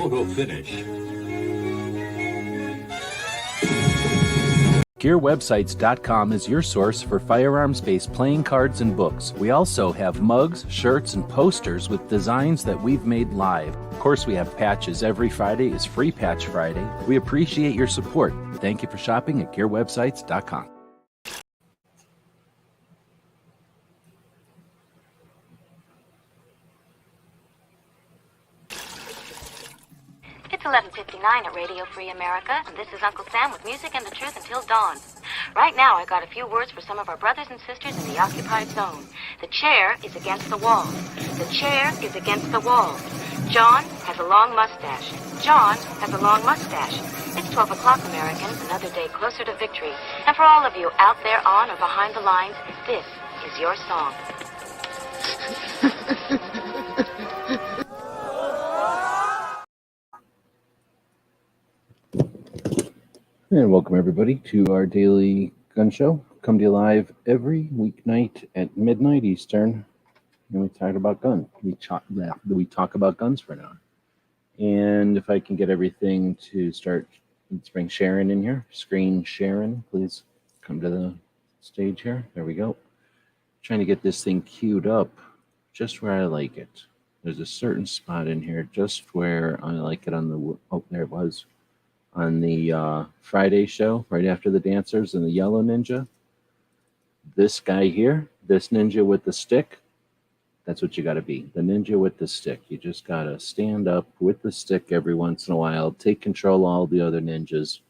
I'll go finish. GearWebsites.com is your source for firearms-based playing cards and books. We also have mugs, shirts, and posters with designs that we've made live. Of course, we have patches. Every Friday is Free Patch Friday. We appreciate your support. Thank you for shopping at GearWebsites.com. It's 11:59 at Radio Free America, and this is Uncle Sam with music and the truth until dawn. Right now, I got a few words for some of our brothers and sisters in the occupied zone. The chair is against the wall. The chair is against the wall. John has a long mustache. John has a long mustache. It's 12 o'clock, Americans, another day closer to victory. And for all of you out there on or behind the lines, this is your song. And welcome everybody to our daily gun show. Come to you live every weeknight at midnight Eastern. And we talk about guns. We talk about guns for an hour. And if I can get everything to start, let's bring Sharon in here. Screen Sharon, please come to the stage here. There we go. Trying to get this thing queued up just where I like it. There's a certain spot in here just where I like it on the, oh, there it was. On the Friday show, right after the dancers and the yellow ninja. This guy here, this ninja with the stick, that's what you got to be. The ninja with the stick. You just got to stand up with the stick every once in a while, take control of all the other ninjas,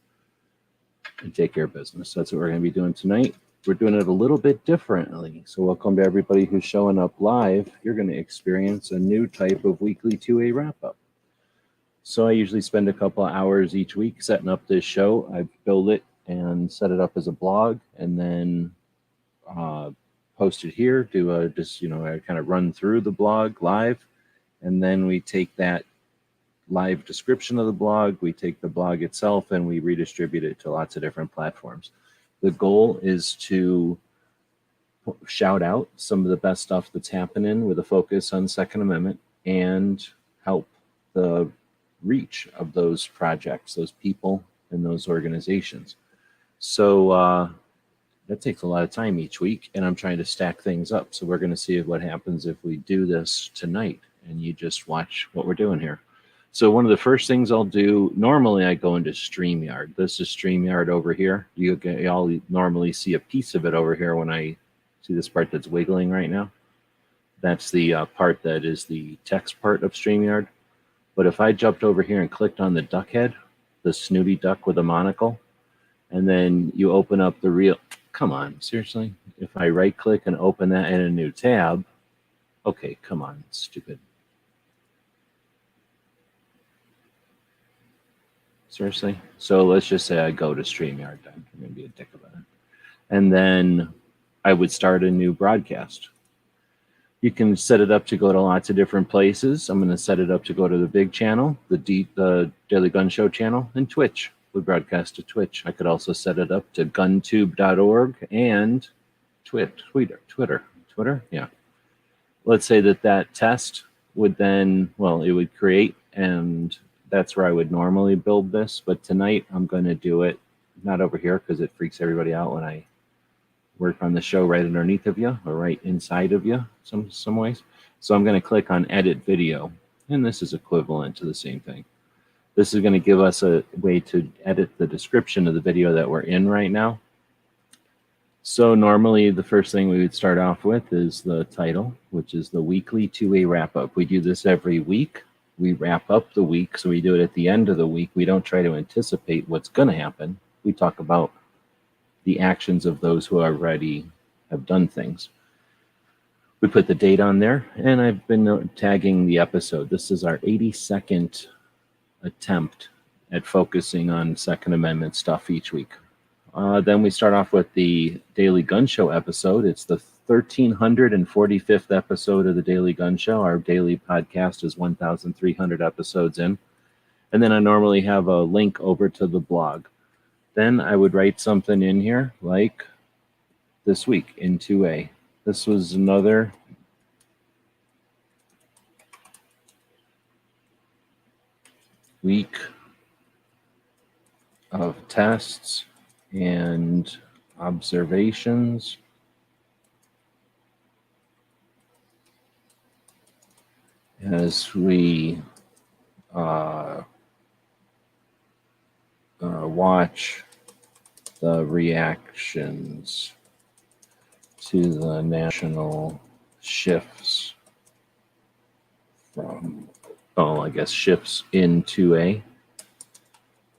and take care of business. That's what we're going to be doing tonight. We're doing it a little bit differently. So welcome to everybody who's showing up live. You're going to experience a new type of weekly 2A wrap-up. So I usually spend a couple of hours each week setting up this show. I build it and set it up as a blog, and then post it here. Do a I kind of run through the blog live, and then we take that live description of the blog, we take the blog itself, and we redistribute it to lots of different platforms. The goal is to shout out some of the best stuff that's happening with a focus on Second Amendment and help the reach of those projects, those people, and those organizations. So that takes a lot of time each week, and I'm trying to stack things up. So we're going to see what happens if we do this tonight, and you just watch what we're doing here. So one of the first things I'll do, normally I go into StreamYard. This is StreamYard over here. You all normally see a piece of it over here when I see this part that's wiggling right now. That's the part that is the text part of StreamYard. But if I jumped over here and clicked on the duck head, the snooty duck with a monocle, and then you open up the real, come on, seriously? If I right click and open that in a new tab, okay, come on, stupid. Seriously? So let's just say I go to StreamYard, I'm going to be a dick about it. And then I would start a new broadcast. You can set it up to go to lots of different places. I'm going to set it up to go to the big channel, the Daily Gun Show channel, and Twitch. We broadcast to Twitch. I could also set it up to guntube.org and Twitter. Yeah. Let's say that test would then, well, it would create, and that's where I would normally build this. But tonight I'm going to do it not over here because it freaks everybody out when I work on the show right underneath of you or right inside of you some ways. So I'm going to click on edit video, and this is equivalent to the same thing. This is going to give us a way to edit the description of the video that we're in right now. So normally the first thing we would start off with is the title, which is the weekly 2A wrap-up. We do this every week. We wrap up the week, so we do it at the end of the week. We don't try to anticipate what's going to happen. We talk about the actions of those who already have done things. We put the date on there, and I've been tagging the episode. This is our 82nd attempt at focusing on Second Amendment stuff each week. Then we start off with the Daily Gun Show episode. It's the 1345th episode of the Daily Gun Show. Our daily podcast is 1,300 episodes in. And then I normally have a link over to the blog. Then I would write something in here like this week in 2A. This was another week of tests and observations. As we watch the reactions to the national shifts from, I guess shifts in 2A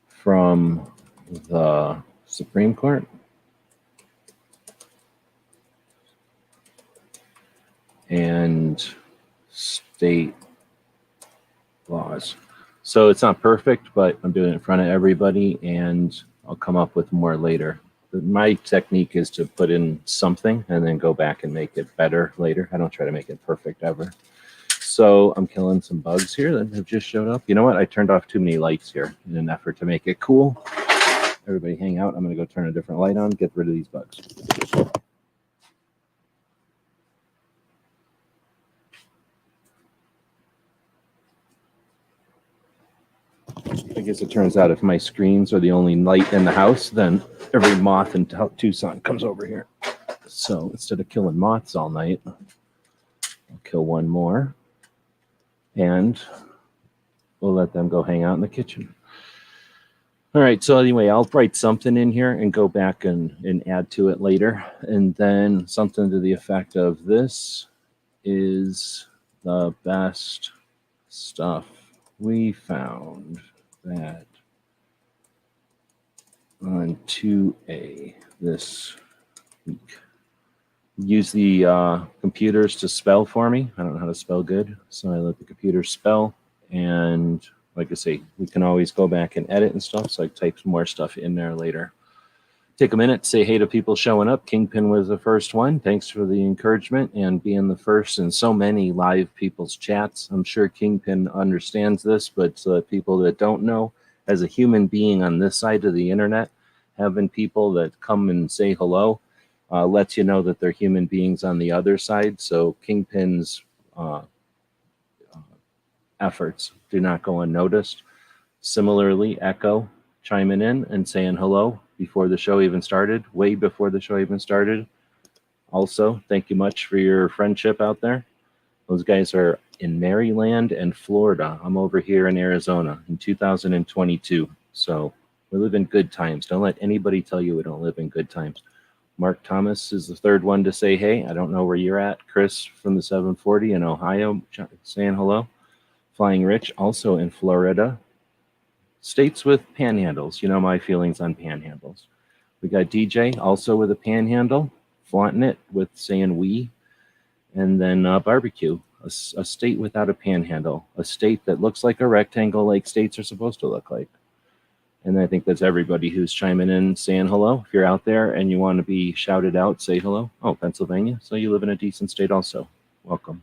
from the Supreme Court and state laws. So it's not perfect, but I'm doing it in front of everybody, and I'll come up with more later. My technique is to put in something and then go back and make it better later. I don't try to make it perfect ever. So I'm killing some bugs here that have just showed up. You know what? I turned off too many lights here in an effort to make it cool. Everybody hang out. I'm going to go turn a different light on, get rid of these bugs. I guess it turns out if my screens are the only light in the house, then every moth in Tucson comes over here. So instead of killing moths all night, I'll kill one more, and we'll let them go hang out in the kitchen. All right, so anyway, I'll write something in here and go back and add to it later. And then something to the effect of, this is the best stuff we found that on 2A this week. Use the computers to spell for me. I don't know how to spell good, so I let the computer spell. And like I say, we can always go back and edit and stuff, so I type some more stuff in there later. Take a minute, say hey to people showing up. Kingpin was the first one. Thanks for the encouragement and being the first in so many live people's chats. I'm sure Kingpin understands this, but people that don't know, as a human being on this side of the internet, having people that come and say hello lets you know that they're human beings on the other side. So Kingpin's efforts do not go unnoticed. Similarly, Echo chiming in and saying hello before the show even started, way before the show even started. Also, thank you much for your friendship out there. Those guys are in Maryland and Florida. I'm over here in Arizona in 2022. So we live in good times. Don't let anybody tell you we don't live in good times. Mark Thomas is the third one to say hey. I don't know where you're at. Chris from the 740 in Ohio saying hello. Flying Rich also in Florida. States with panhandles. You know my feelings on panhandles. We got DJ also with a panhandle, flaunting it with saying we. And then barbecue, a state without a panhandle, a state that looks like a rectangle like states are supposed to look like. And I think that's everybody who's chiming in saying hello. If you're out there and you want to be shouted out, say hello. Oh, Pennsylvania. So you live in a decent state also. Welcome.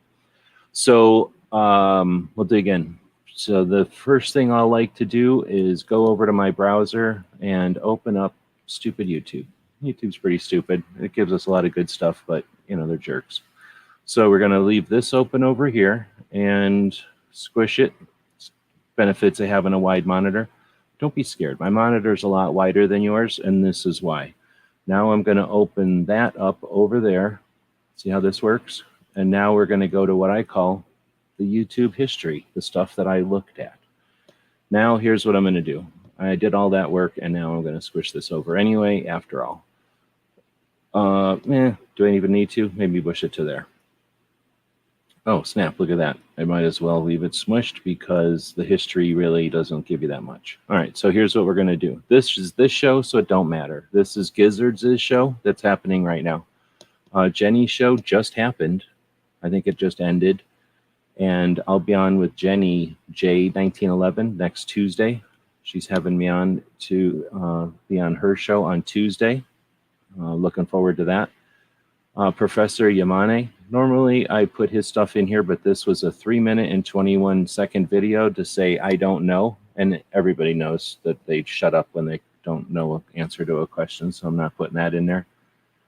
So we'll dig in. So the first thing I'll like to do is go over to my browser and open up stupid YouTube. YouTube's pretty stupid. It gives us a lot of good stuff, but you know, they're jerks. So we're going to leave this open over here and squish it. Benefits of having a wide monitor. Don't be scared. My monitor is a lot wider than yours, and this is why. Now I'm going to open that up over there. See how this works? And now we're going to go to what I call the YouTube history, the stuff that I looked at. Now here's what I'm going to do. I did all that work, and now I'm going to squish this over anyway, after all. Do I even need to? Maybe push it to there. Oh, snap, look at that. I might as well leave it smushed because the history really doesn't give you that much. All right, so here's what we're going to do. This is this show, so it don't matter. This is Gizzard's show that's happening right now. Jenny's show just happened. I think it just ended. And I'll be on with Jenny J1911 next Tuesday. She's having me on to be on her show on Tuesday. Looking forward to that. Professor Yamane. Normally I put his stuff in here, but this was a 3-minute and 21-second video to say I don't know. And everybody knows that they shut up when they don't know an answer to a question, so I'm not putting that in there.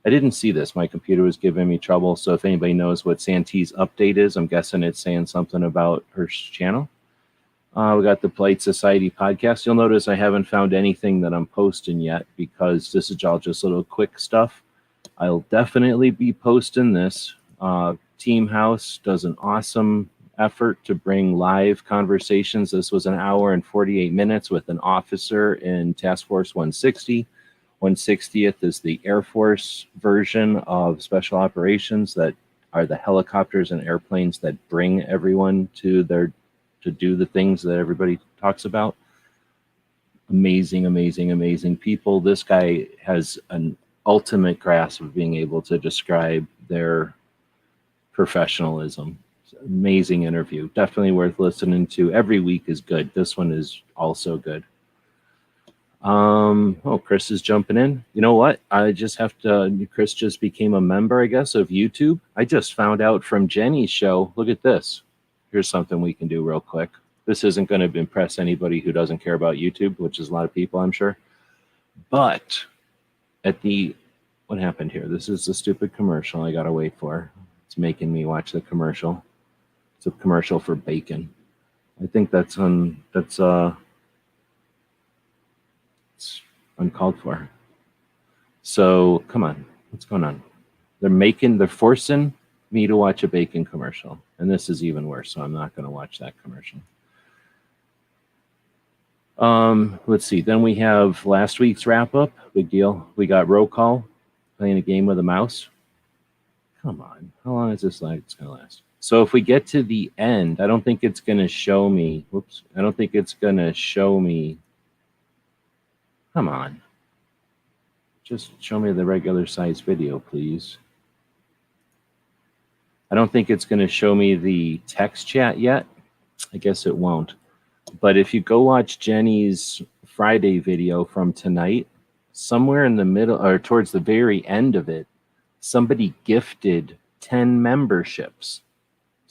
I didn't see this. My computer was giving me trouble, so if anybody knows what Santee's update is, I'm guessing it's saying something about her channel. We got the Plight Society podcast. You'll notice I haven't found anything that I'm posting yet because this is all just little quick stuff. I'll definitely be posting this. Team House does an awesome effort to bring live conversations. This was an hour and 48 minutes with an officer in Task Force 160. 160th is the Air Force version of special operations that are the helicopters and airplanes that bring everyone to do the things that everybody talks about. Amazing, amazing, amazing people. This guy has an ultimate grasp of being able to describe their professional. Amazing interview. Definitely worth listening to. Every week is good. This one is also good. Chris is jumping in. You know what? Chris just became a member, I guess, of YouTube. I just found out from Jenny's show. Look at this. Here's something we can do real quick. This isn't going to impress anybody who doesn't care about YouTube, which is a lot of people, I'm sure. But what happened here? This is a stupid commercial I got to wait for. It's making me watch the commercial. It's a commercial for bacon. I think it's uncalled for. So come on, what's going on? They're forcing me to watch a bacon commercial, and this is even worse. So I'm not going to watch that commercial. Let's see. Then we have last week's wrap up. Big deal. We got roll call, playing a game with a mouse. Come on, how long is this like? It's going to last. So if we get to the end, I don't think it's going to show me. Whoops. I don't think it's going to show me. Come on. Just show me the regular size video, please. I don't think it's going to show me the text chat yet. I guess it won't. But if you go watch Jenny's Friday video from tonight, somewhere in the middle or towards the very end of it, somebody gifted 10 memberships.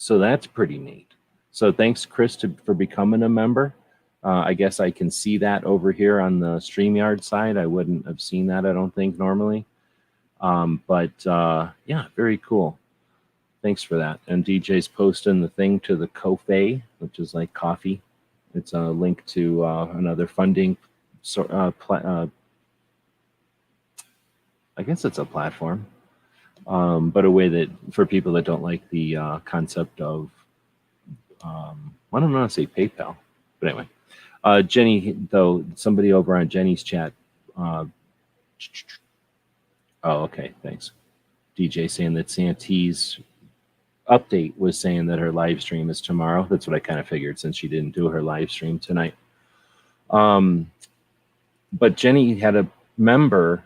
So that's pretty neat. So thanks, Chris, for becoming a member. I guess I can see that over here on the StreamYard side. I wouldn't have seen that, I don't think, normally. Yeah, very cool. Thanks for that. And DJ's posting the thing to the Ko-fi, which is like coffee. It's a link to another funding. I guess it's a platform, but a way that for people that don't like the concept of, I don't know how to say PayPal, but anyway. Jenny, though, somebody over on Jenny's chat. Okay, thanks. DJ saying that Santee's update was saying that her live stream is tomorrow. That's what I kind of figured since she didn't do her live stream tonight. But Jenny had a member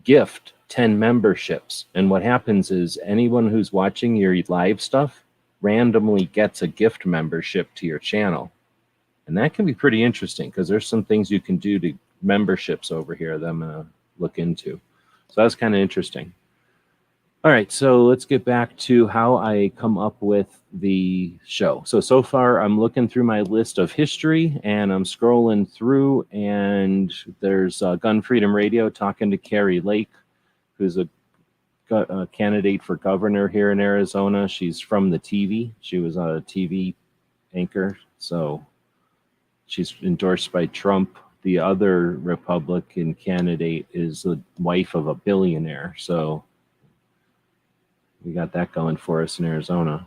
gift 10 memberships. And what happens is anyone who's watching your live stuff randomly gets a gift membership to your channel. And that can be pretty interesting because there's some things you can do to memberships over here that I'm going to look into. So that's kind of interesting. All right, so let's get back to how I come up with the show. So far, I'm looking through my list of history, and I'm scrolling through, and there's Gun Freedom Radio talking to Carrie Lake, who's a candidate for governor here in Arizona. She's from the TV. She was a TV anchor, so she's endorsed by Trump. The other Republican candidate is the wife of a billionaire, so we got that going for us in Arizona.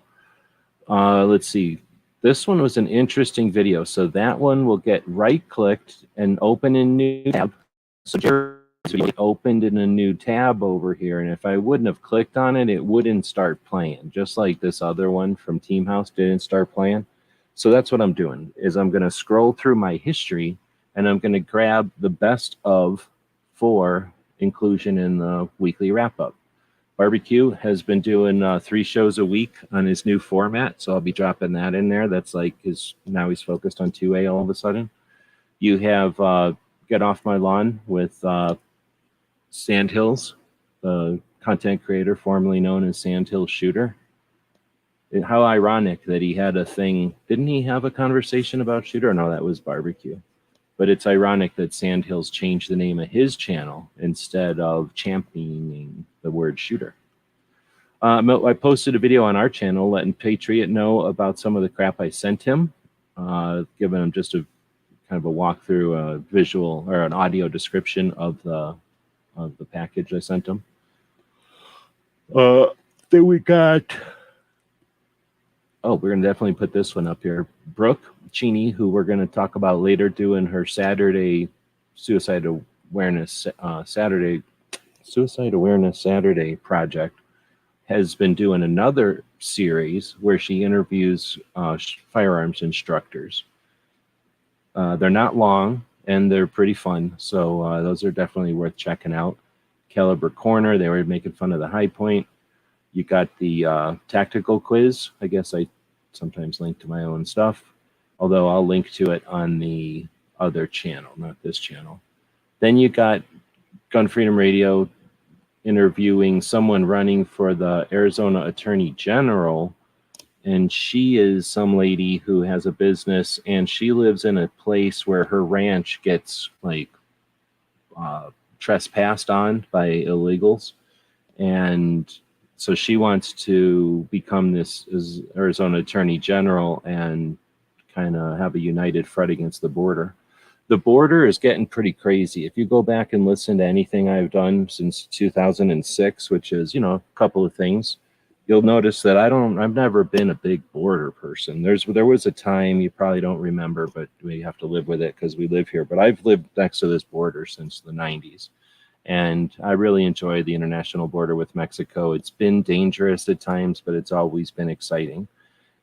Let's see. This one was an interesting video. So that one will get right-clicked and open in new tab. So Jerry's opened in a new tab over here. And if I wouldn't have clicked on it, it wouldn't start playing. Just like this other one from Team House didn't start playing. So that's what I'm doing, is I'm going to scroll through my history, and I'm going to grab the best of for inclusion in the weekly wrap-up. Barbecue has been doing 3 shows a week on his new format, so I'll be dropping that in there. That's like now he's focused on 2A all of a sudden. You have Get Off My Lawn with Sandhills, the content creator formerly known as Sandhills Shooter. How ironic that he had a thing. Didn't he have a conversation about Shooter? No, that was Barbecue. But it's ironic that Sandhills changed the name of his channel instead of championing the word shooter. I posted a video on our channel letting Patriot know about some of the crap I sent him. giving them just a kind of a walkthrough, a visual or an audio description of the package I sent them. Then we got. Oh, we're gonna definitely put this one up here. Brooke Cheney, who we're gonna talk about later, doing her Saturday Suicide Awareness Saturday project, has been doing another series where she interviews firearms instructors. They're not long and they're pretty fun, so those are definitely worth checking out. Caliber Corner, they were making fun of the high point. You got the tactical quiz. I guess I sometimes link to my own stuff, although I'll link to it on the other channel, not this channel. Then you got Gun Freedom Radio interviewing someone running for the Arizona Attorney General, and she is some lady who has a business, and she lives in a place where her ranch gets like trespassed on by illegals, and so she wants to become this Arizona Attorney General and kind of have a united front against the border. The border is getting pretty crazy. If you go back and listen to anything I've done since 2006, which is, a couple of things, you'll notice that I've never been a big border person. There was a time, you probably don't remember, but we have to live with it because we live here. But I've lived next to this border since the 90s. And I really enjoy the international border with Mexico. It's been dangerous at times, but it's always been exciting.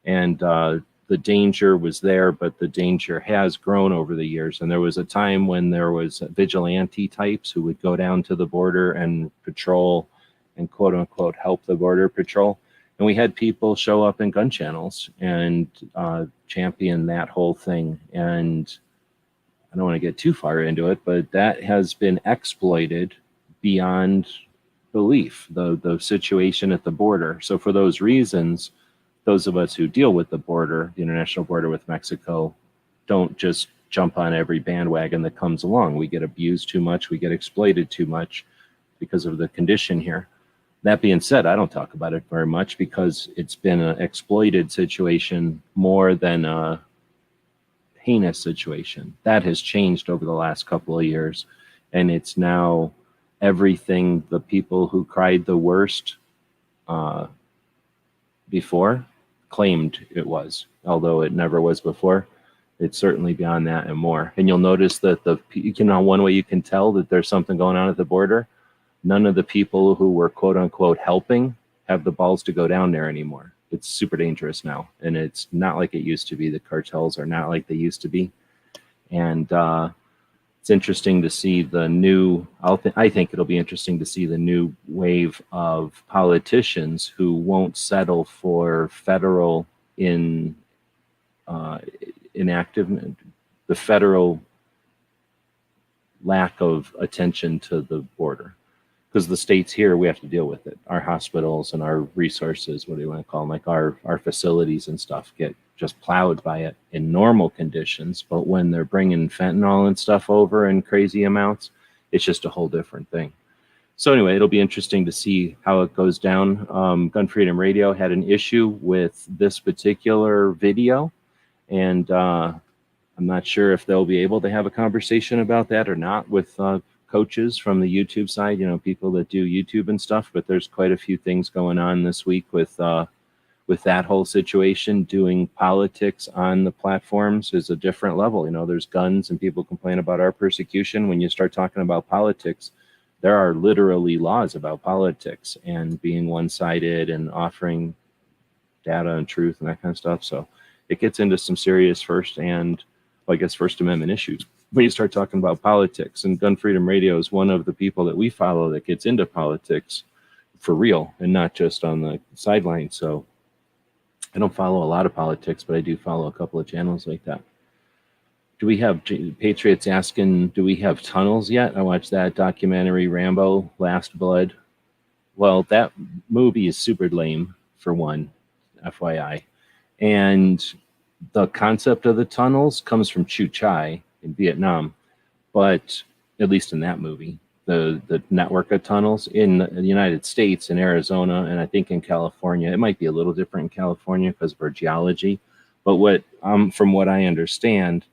And the danger was there, but the danger has grown over the years. And there was a time when there was vigilante types who would go down to the border and patrol and quote unquote help the border patrol. And we had people show up in gun channels and champion that whole thing. And I don't want to get too far into it, but that has been exploited beyond belief, the situation at the border. So for those reasons, those of us who deal with the border, the international border with Mexico, don't just jump on every bandwagon that comes along. We get abused too much. We get exploited too much because of the condition here. That being said, I don't talk about it very much because it's been an exploited situation more than a heinous situation. That has changed over the last couple of years, and it's now everything the people who cried the worst before claimed it was, although it never was before. It's certainly beyond that and more. And you'll notice that one way you can tell that there's something going on at the border, none of the people who were quote unquote helping have the balls to go down there anymore. It's super dangerous now, and it's not like it used to be. The cartels are not like they used to be. And it's interesting to see the new, I think it'll be interesting to see the new wave of politicians who won't settle for federal inactive, the federal lack of attention to the border. Because the states here, we have to deal with it. Our hospitals and our resources, what do you want to call them, like our facilities and stuff, get just plowed by it in normal conditions. But when they're bringing fentanyl and stuff over in crazy amounts, it's just a whole different thing. So anyway, it'll be interesting to see how it goes down. Gun Freedom Radio had an issue with this particular video, and I'm not sure if they'll be able to have a conversation about that or not with coaches from the YouTube side, people that do YouTube and stuff. But there's quite a few things going on this week with that whole situation. Doing politics on the platforms is a different level. There's guns and people complain about our persecution. When you start talking about politics, there are literally laws about politics and being one-sided and offering data and truth and that kind of stuff. So it gets into some serious First Amendment issues when you start talking about politics. And Gun Freedom Radio is one of the people that we follow that gets into politics for real and not just on the sideline. So I don't follow a lot of politics, but I do follow a couple of channels like that. Do we have Patriots asking, do we have tunnels yet? I watched that documentary, Rambo, Last Blood. Well, that movie is super lame, for one, FYI. And the concept of the tunnels comes from Chu Chai in Vietnam, but at least in that movie, the network of tunnels in the United States, in Arizona, and I think in California, it might be a little different in California because of our geology, But from what I understand,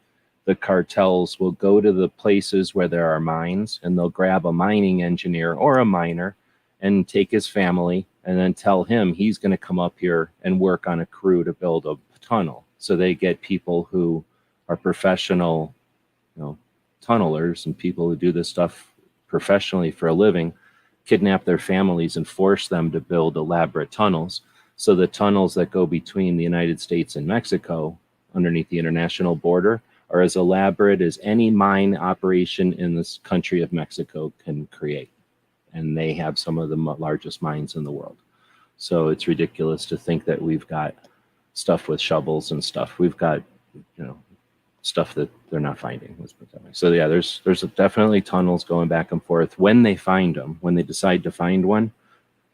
the cartels will go to the places where there are mines, and they'll grab a mining engineer or a miner and take his family and then tell him he's going to come up here and work on a crew to build a tunnel. So they get people who are professional, tunnelers and people who do this stuff professionally for a living, kidnap their families and force them to build elaborate tunnels. So the tunnels that go between the United States and Mexico underneath the international border are as elaborate as any mine operation in this country of Mexico can create. And they have some of the largest mines in the world. So it's ridiculous to think that we've got stuff with shovels and stuff. We've got, stuff that they're not finding. So yeah, there's definitely tunnels going back and forth. When they find them, when they decide to find one,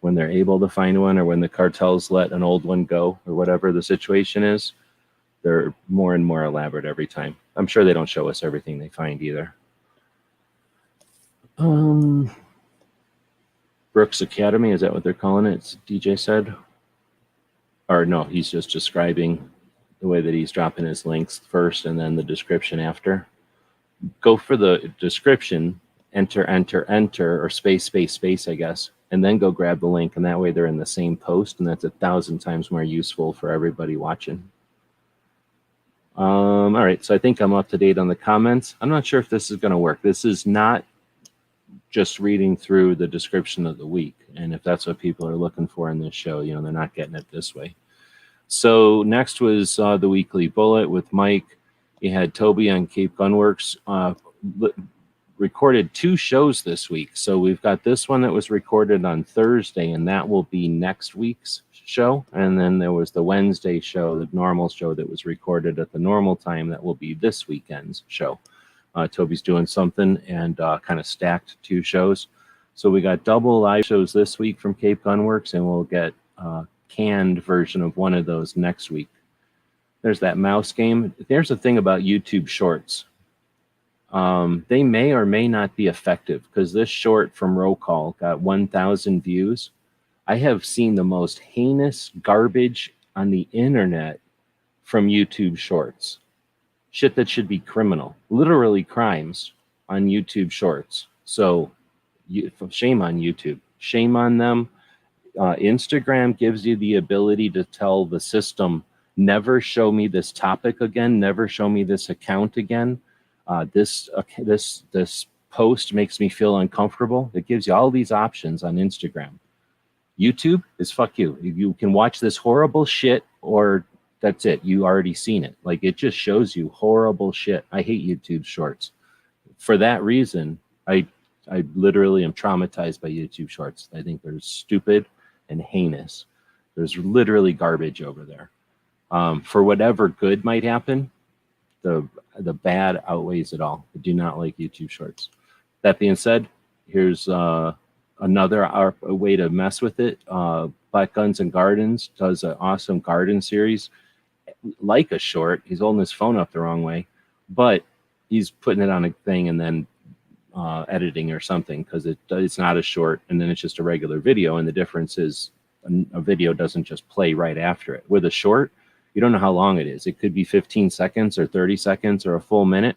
when they're able to find one, or when the cartels let an old one go, or whatever the situation is, they're more and more elaborate every time. I'm sure they don't show us everything they find either. Brooks Academy, is that what they're calling it? It's DJ said. Or no, he's just describing the way that he's dropping his links first and then the description after. Go for the description, enter, or space, I guess, and then go grab the link, and that way they're in the same post, and that's 1,000 times more useful for everybody watching. All right, so I think I'm up to date on the comments. I'm not sure if this is going to work. This is not just reading through the description of the week, and if that's what people are looking for in this show, they're not getting it this way. So next was the Weekly Bullet with Mike. You had Toby on Cape Gunworks. Recorded 2 shows this week. So we've got this one that was recorded on Thursday, and that will be next week's show. And then there was the Wednesday show, the normal show that was recorded at the normal time. That will be this weekend's show. Toby's doing something and kind of stacked 2 shows. So we got double live shows this week from Cape Gunworks, and we'll get canned version of one of those next week. There's that mouse game. There's the thing about YouTube shorts. They may or may not be effective, because this short from Roll Call got 1,000 views. I have seen the most heinous garbage on the internet from YouTube shorts. Shit that should be criminal. Literally crimes on YouTube shorts. So shame on YouTube. Shame on them. Instagram gives you the ability to tell the system, never show me this topic again, never show me this account again. This post makes me feel uncomfortable. It gives you all these options on Instagram. YouTube is fuck you. You can watch this horrible shit, or that's it. You already seen it. Like, it just shows you horrible shit. I hate YouTube shorts. For that reason, I literally am traumatized by YouTube shorts. I think they're stupid and heinous. There's literally garbage over there. For whatever good might happen, the bad outweighs it all. I do not like YouTube shorts. That being said, here's another way to mess with it. Black Guns and Gardens does an awesome garden series, like a short. He's holding his phone up the wrong way, but he's putting it on a thing and then editing or something, because it's not a short, and then it's just a regular video. And the difference is a video doesn't just play right after it. With a short, you don't know how long it is. It could be 15 seconds or 30 seconds or a full minute.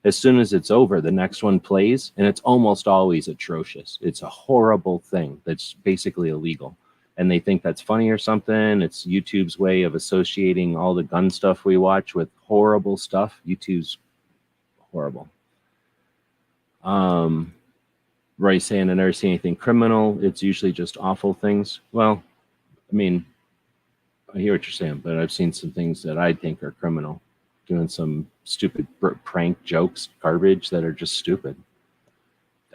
As soon as it's over, the next one plays, and it's almost always atrocious. It's a horrible thing that's basically illegal. And they think that's funny or something. It's YouTube's way of associating all the gun stuff we watch with horrible stuff. YouTube's horrible. Roy's saying, I never see anything criminal. It's usually just awful things. Well, I mean, I hear what you're saying, but I've seen some things that I think are criminal. Doing some stupid prank jokes, garbage that are just stupid.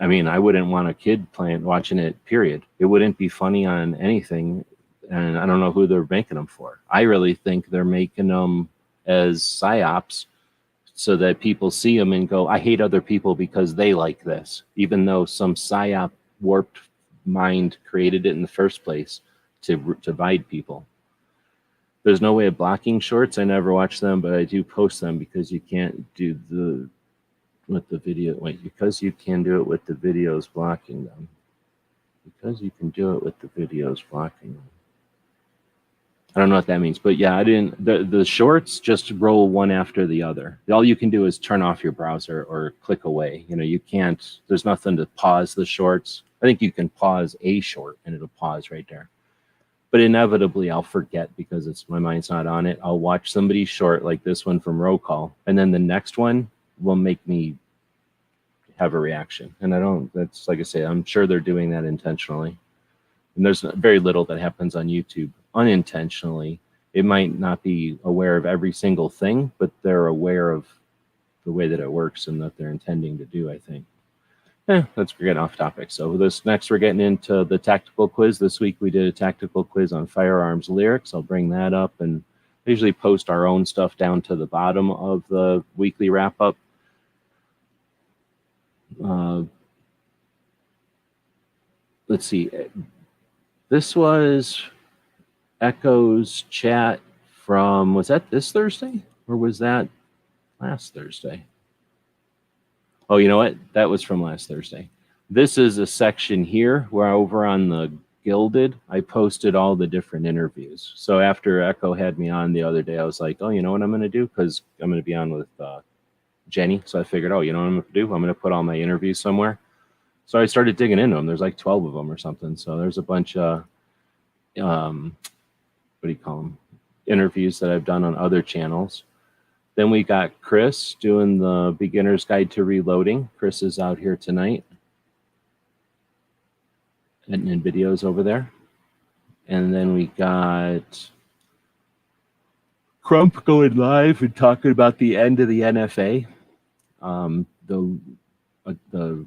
I mean, I wouldn't want a kid watching it, period. It wouldn't be funny on anything, and I don't know who they're making them for. I really think they're making them as psyops so that people see them and go, I hate other people because they like this, even though some psyop warped mind created it in the first place to divide people. There's no way of blocking shorts. I never watch them, but I do post them because you can't do with the video. Wait, because you can do it with the videos blocking them. Because you can do it with the videos blocking them. I don't know what that means, but yeah, I didn't. The shorts just roll one after the other. All you can do is turn off your browser or click away. You can't. There's nothing to pause the shorts. I think you can pause a short and it'll pause right there. But inevitably, I'll forget because my mind's not on it. I'll watch somebody's short like this one from Roll Call, and then the next one will make me have a reaction. And I don't. That's like I say. I'm sure they're doing that intentionally. And there's very little that happens on YouTube unintentionally. It might not be aware of every single thing, but they're aware of the way that it works and that they're intending to do, I think. Let's get off topic. So this next, we're getting into the tactical quiz. This week we did a tactical quiz on firearms lyrics. I'll bring that up, and I usually post our own stuff down to the bottom of the weekly wrap-up. Let's see. This was Echo's chat from, was that this Thursday or was that last Thursday? Oh, you know what? That was from last Thursday. This is a section here where over on the Gilded, I posted all the different interviews. So after Echo had me on the other day, I was like, oh, you know what I'm going to do? Because I'm going to be on with Jenny. So I figured, oh, you know what I'm going to do? I'm going to put all my interviews somewhere. So I started digging into them. There's like 12 of them or something. So there's a bunch of what do you call them? Interviews that I've done on other channels. Then we got Chris doing the Beginner's Guide to Reloading. Chris is out here tonight, editing videos over there. And then we got Crump going live and talking about the end of the NFA. The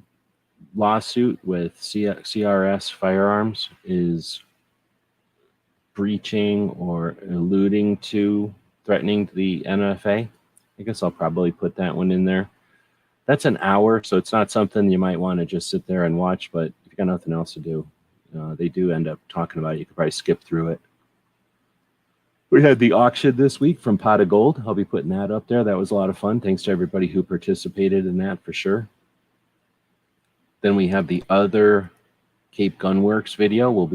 lawsuit with CRS Firearms is breaching or alluding to threatening the NFA. I guess I'll probably put that one in there. That's an hour, so it's not something you might want to just sit there and watch, but if you got nothing else to do, they do end up talking about it. You could probably skip through it. We had the auction this week from Pot of Gold. I'll be putting that up there. That was a lot of fun. Thanks to everybody who participated in that for sure. Then we have the other Cape Gunworks video.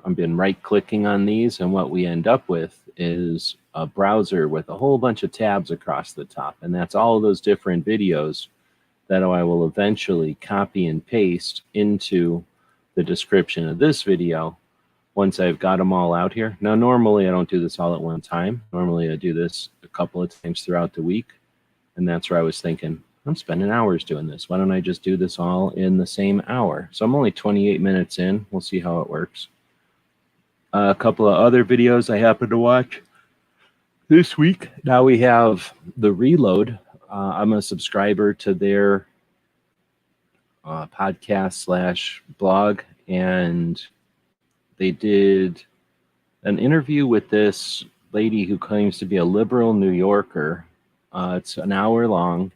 I've been right-clicking on these, and what we end up with is a browser with a whole bunch of tabs across the top, and that's all of those different videos that I will eventually copy and paste into the description of this video once I've got them all out here. Now, normally I don't do this all at one time. Normally I do this a couple of times throughout the week, and that's where I was thinking, I'm spending hours doing this. Why don't I just do this all in the same hour? So I'm only 28 minutes in. We'll see how it works. A couple of other videos I happened to watch this week. Now we have the Reload. I'm a subscriber to their podcast/blog, and they did an interview with this lady who claims to be a liberal New Yorker. It's an hour long,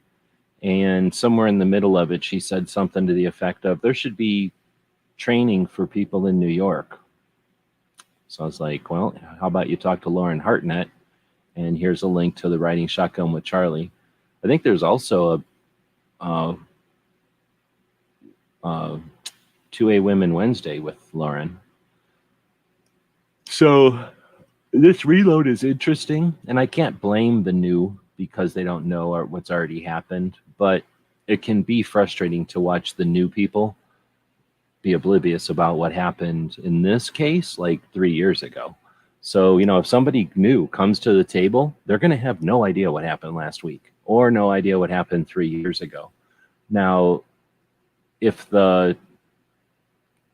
and somewhere in the middle of it, she said something to the effect of, there should be training for people in New York. So I was like, well, how about you talk to Lauren Hartnett? And here's a link to the Riding Shotgun with Charlie. I think there's also a 2A Women Wednesday with Lauren. So this Reload is interesting, and I can't blame the new because they don't know what's already happened, but it can be frustrating to watch the new people be oblivious about what happened in this case like 3 years ago. So, if somebody new comes to the table, they're going to have no idea what happened last week or no idea what happened 3 years ago. Now, if the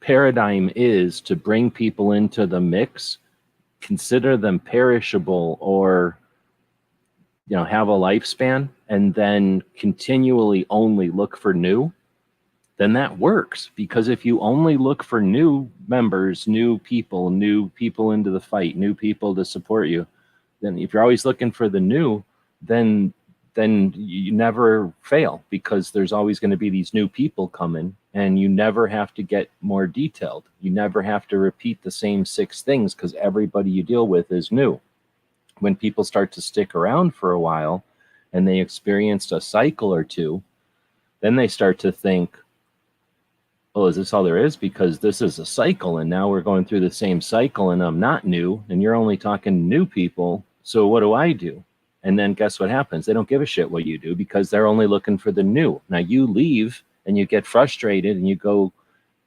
paradigm is to bring people into the mix, consider them perishable or, have a lifespan, and then continually only look for new, then that works. Because if you only look for new members, new people into the fight, new people to support you, then if you're always looking for the new, then you never fail, because there's always going to be these new people coming, and you never have to get more detailed. You never have to repeat the same 6 things because everybody you deal with is new. When people start to stick around for a while and they experienced a cycle or two, then they start to think, oh, is this all there is? Because this is a cycle, and now we're going through the same cycle, and I'm not new, and you're only talking to new people. So what do I do? And then guess what happens? They don't give a shit what you do because they're only looking for the new. Now you leave and you get frustrated and you go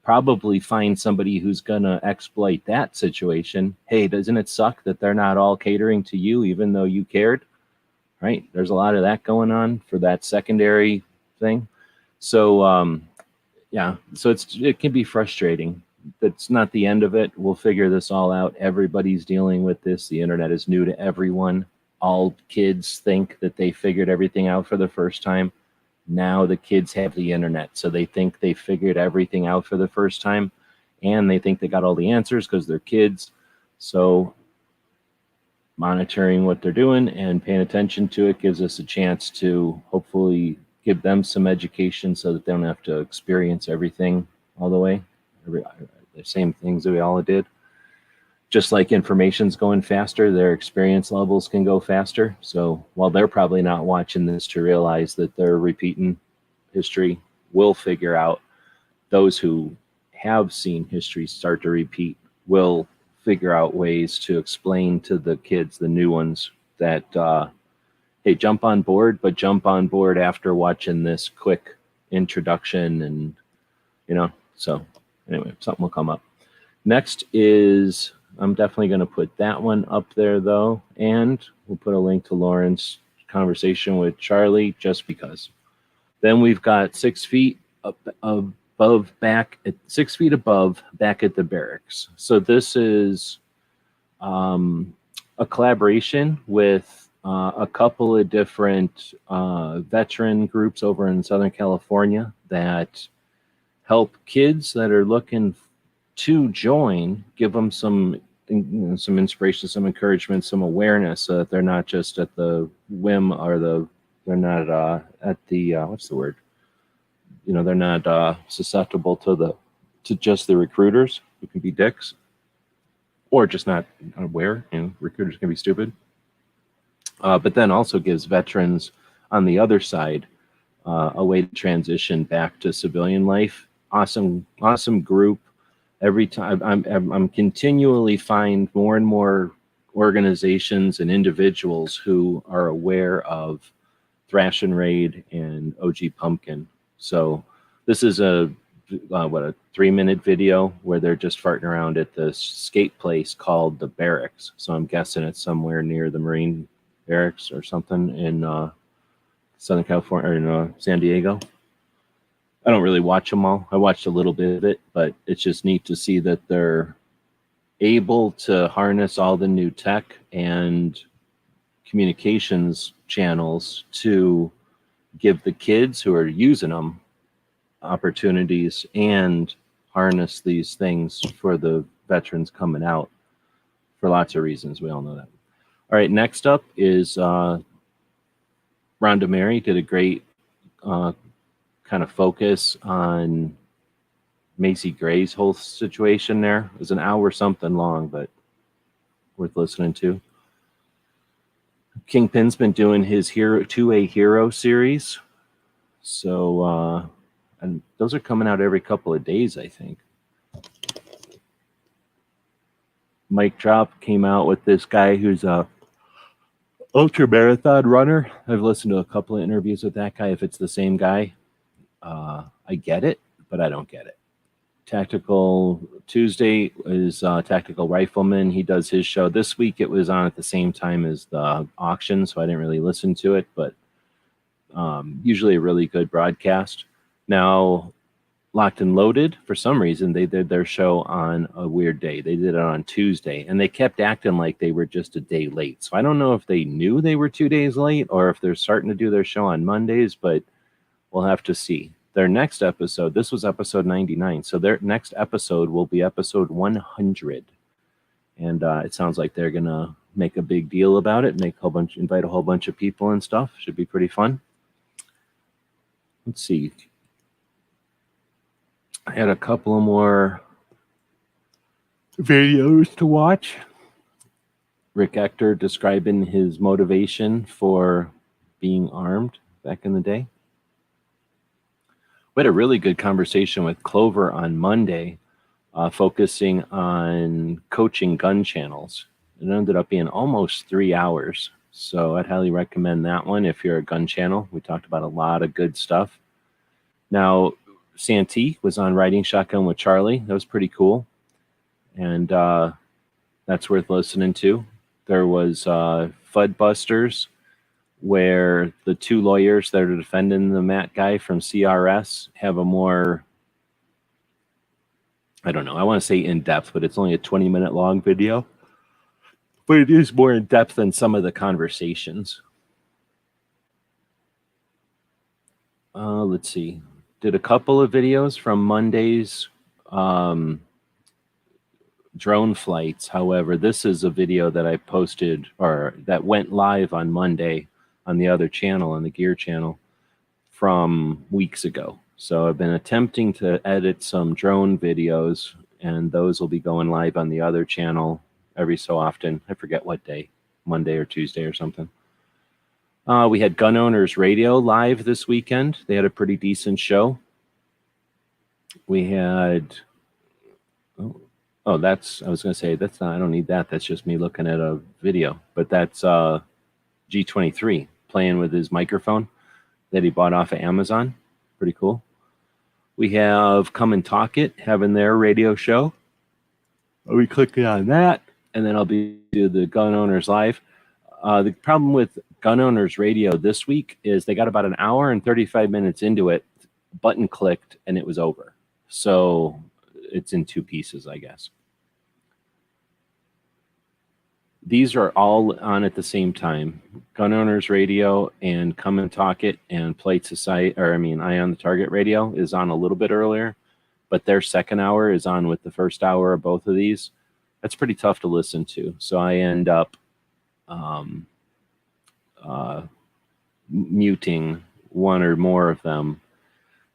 probably find somebody who's going to exploit that situation. Hey, doesn't it suck that they're not all catering to you even though you cared? Right? There's a lot of that going on for that secondary thing. So, yeah, so it can be frustrating. That's not the end of it. We'll figure this all out. Everybody's dealing with this. The internet is new to everyone. All kids think that they figured everything out for the first time. Now the kids have the internet, so they think they figured everything out for the first time, and they think they got all the answers because they're kids. So monitoring what they're doing and paying attention to it gives us a chance to hopefully give them some education so that they don't have to experience everything all the way, the same things that we all did. Just like information's going faster, their experience levels can go faster. So while they're probably not watching this to realize that they're repeating history, we'll figure out. Those who have seen history start to repeat will figure out ways to explain to the kids, the new ones, that hey, jump on board, but jump on board after watching this quick introduction, and so anyway, something will come up. Next is, I'm definitely going to put that one up there though, and we'll put a link to Lauren's conversation with Charlie just because. Then we've got 6 feet above, back at 6 feet above, back at the barracks. So this is a collaboration with a couple of different veteran groups over in Southern California that help kids that are looking to join, give them some inspiration, some encouragement, some awareness, so that they're not just at the whim or they're not at the what's the word? They're not susceptible to just the recruiters who can be dicks, or just not aware. Recruiters can be stupid. But then also gives veterans on the other side a way to transition back to civilian life. Awesome group. Every time I'm continually find more and more organizations and individuals who are aware of Thrash and Raid and OG Pumpkin. So this is a 3-minute video where they're just farting around at the skate place called the Barracks. So I'm guessing it's somewhere near the Marine Barracks or something in Southern California or in San Diego. I don't really watch them all. I watched a little bit of it, but it's just neat to see that they're able to harness all the new tech and communications channels to give the kids who are using them opportunities and harness these things for the veterans coming out for lots of reasons. We all know that. All right, next up is Rhonda Mary did a great kind of focus on Macy Gray's whole situation there. It was an hour something long, but worth listening to. Kingpin's been doing his 2A Hero series. So, and those are coming out every couple of days, I think. Mike Drop came out with this guy who's a ultra marathon runner. I've listened to a couple of interviews with that guy. If it's the same guy, I get it, but I don't get it. Tactical Tuesday is Tactical Rifleman. He does his show. This week it was on at the same time as the auction, so I didn't really listen to it, but usually a really good broadcast. Now, Locked and Loaded, for some reason, they did their show on a weird day. They did it on Tuesday, and they kept acting like they were just a day late. So I don't know if they knew they were 2 days late or if they're starting to do their show on Mondays, but we'll have to see. Their next episode, this was episode 99, so their next episode will be episode 100. And it sounds like they're going to make a big deal about it, invite a whole bunch of people and stuff. Should be pretty fun. Let's see. I had a couple more videos to watch. Rick Ector describing his motivation for being armed back in the day. We had a really good conversation with Clover on Monday, focusing on coaching gun channels. It ended up being almost 3 hours. So I'd highly recommend that one if you're a gun channel. We talked about a lot of good stuff. Now, Santee was on Riding Shotgun with Charlie. That was pretty cool. And that's worth listening to. There was Fudbusters, where the two lawyers that are defending the Matt guy from CRS have a more, I don't know, I want to say in-depth, but it's only a 20-minute long video. But it is more in-depth than some of the conversations. Let's see. Did a couple of videos from Monday's drone flights. However, this is a video that I posted, or that went live on Monday on the other channel, on the gear channel, from weeks ago. So I've been attempting to edit some drone videos, and those will be going live on the other channel every so often. I forget what day, Monday or Tuesday or something. We had Gun Owners Radio live this weekend. They had a pretty decent show. We had, that's, I was going to say, that's not, I don't need that. That's just me looking at a video. But that's G23 playing with his microphone that he bought off of Amazon. Pretty cool. We have Come and Talk It having their radio show. I'll be clicking on that, and then I'll be do the Gun Owners Live. The problem with Gun Owners Radio this week is they got about an hour and 35 minutes into it, button clicked, and it was over. So it's in two pieces, I guess. These are all on at the same time. Gun Owners Radio and Come and Talk It and Plight Society, Eye on the Target Radio is on a little bit earlier, but their second hour is on with the first hour of both of these. That's pretty tough to listen to. So I end up muting one or more of them.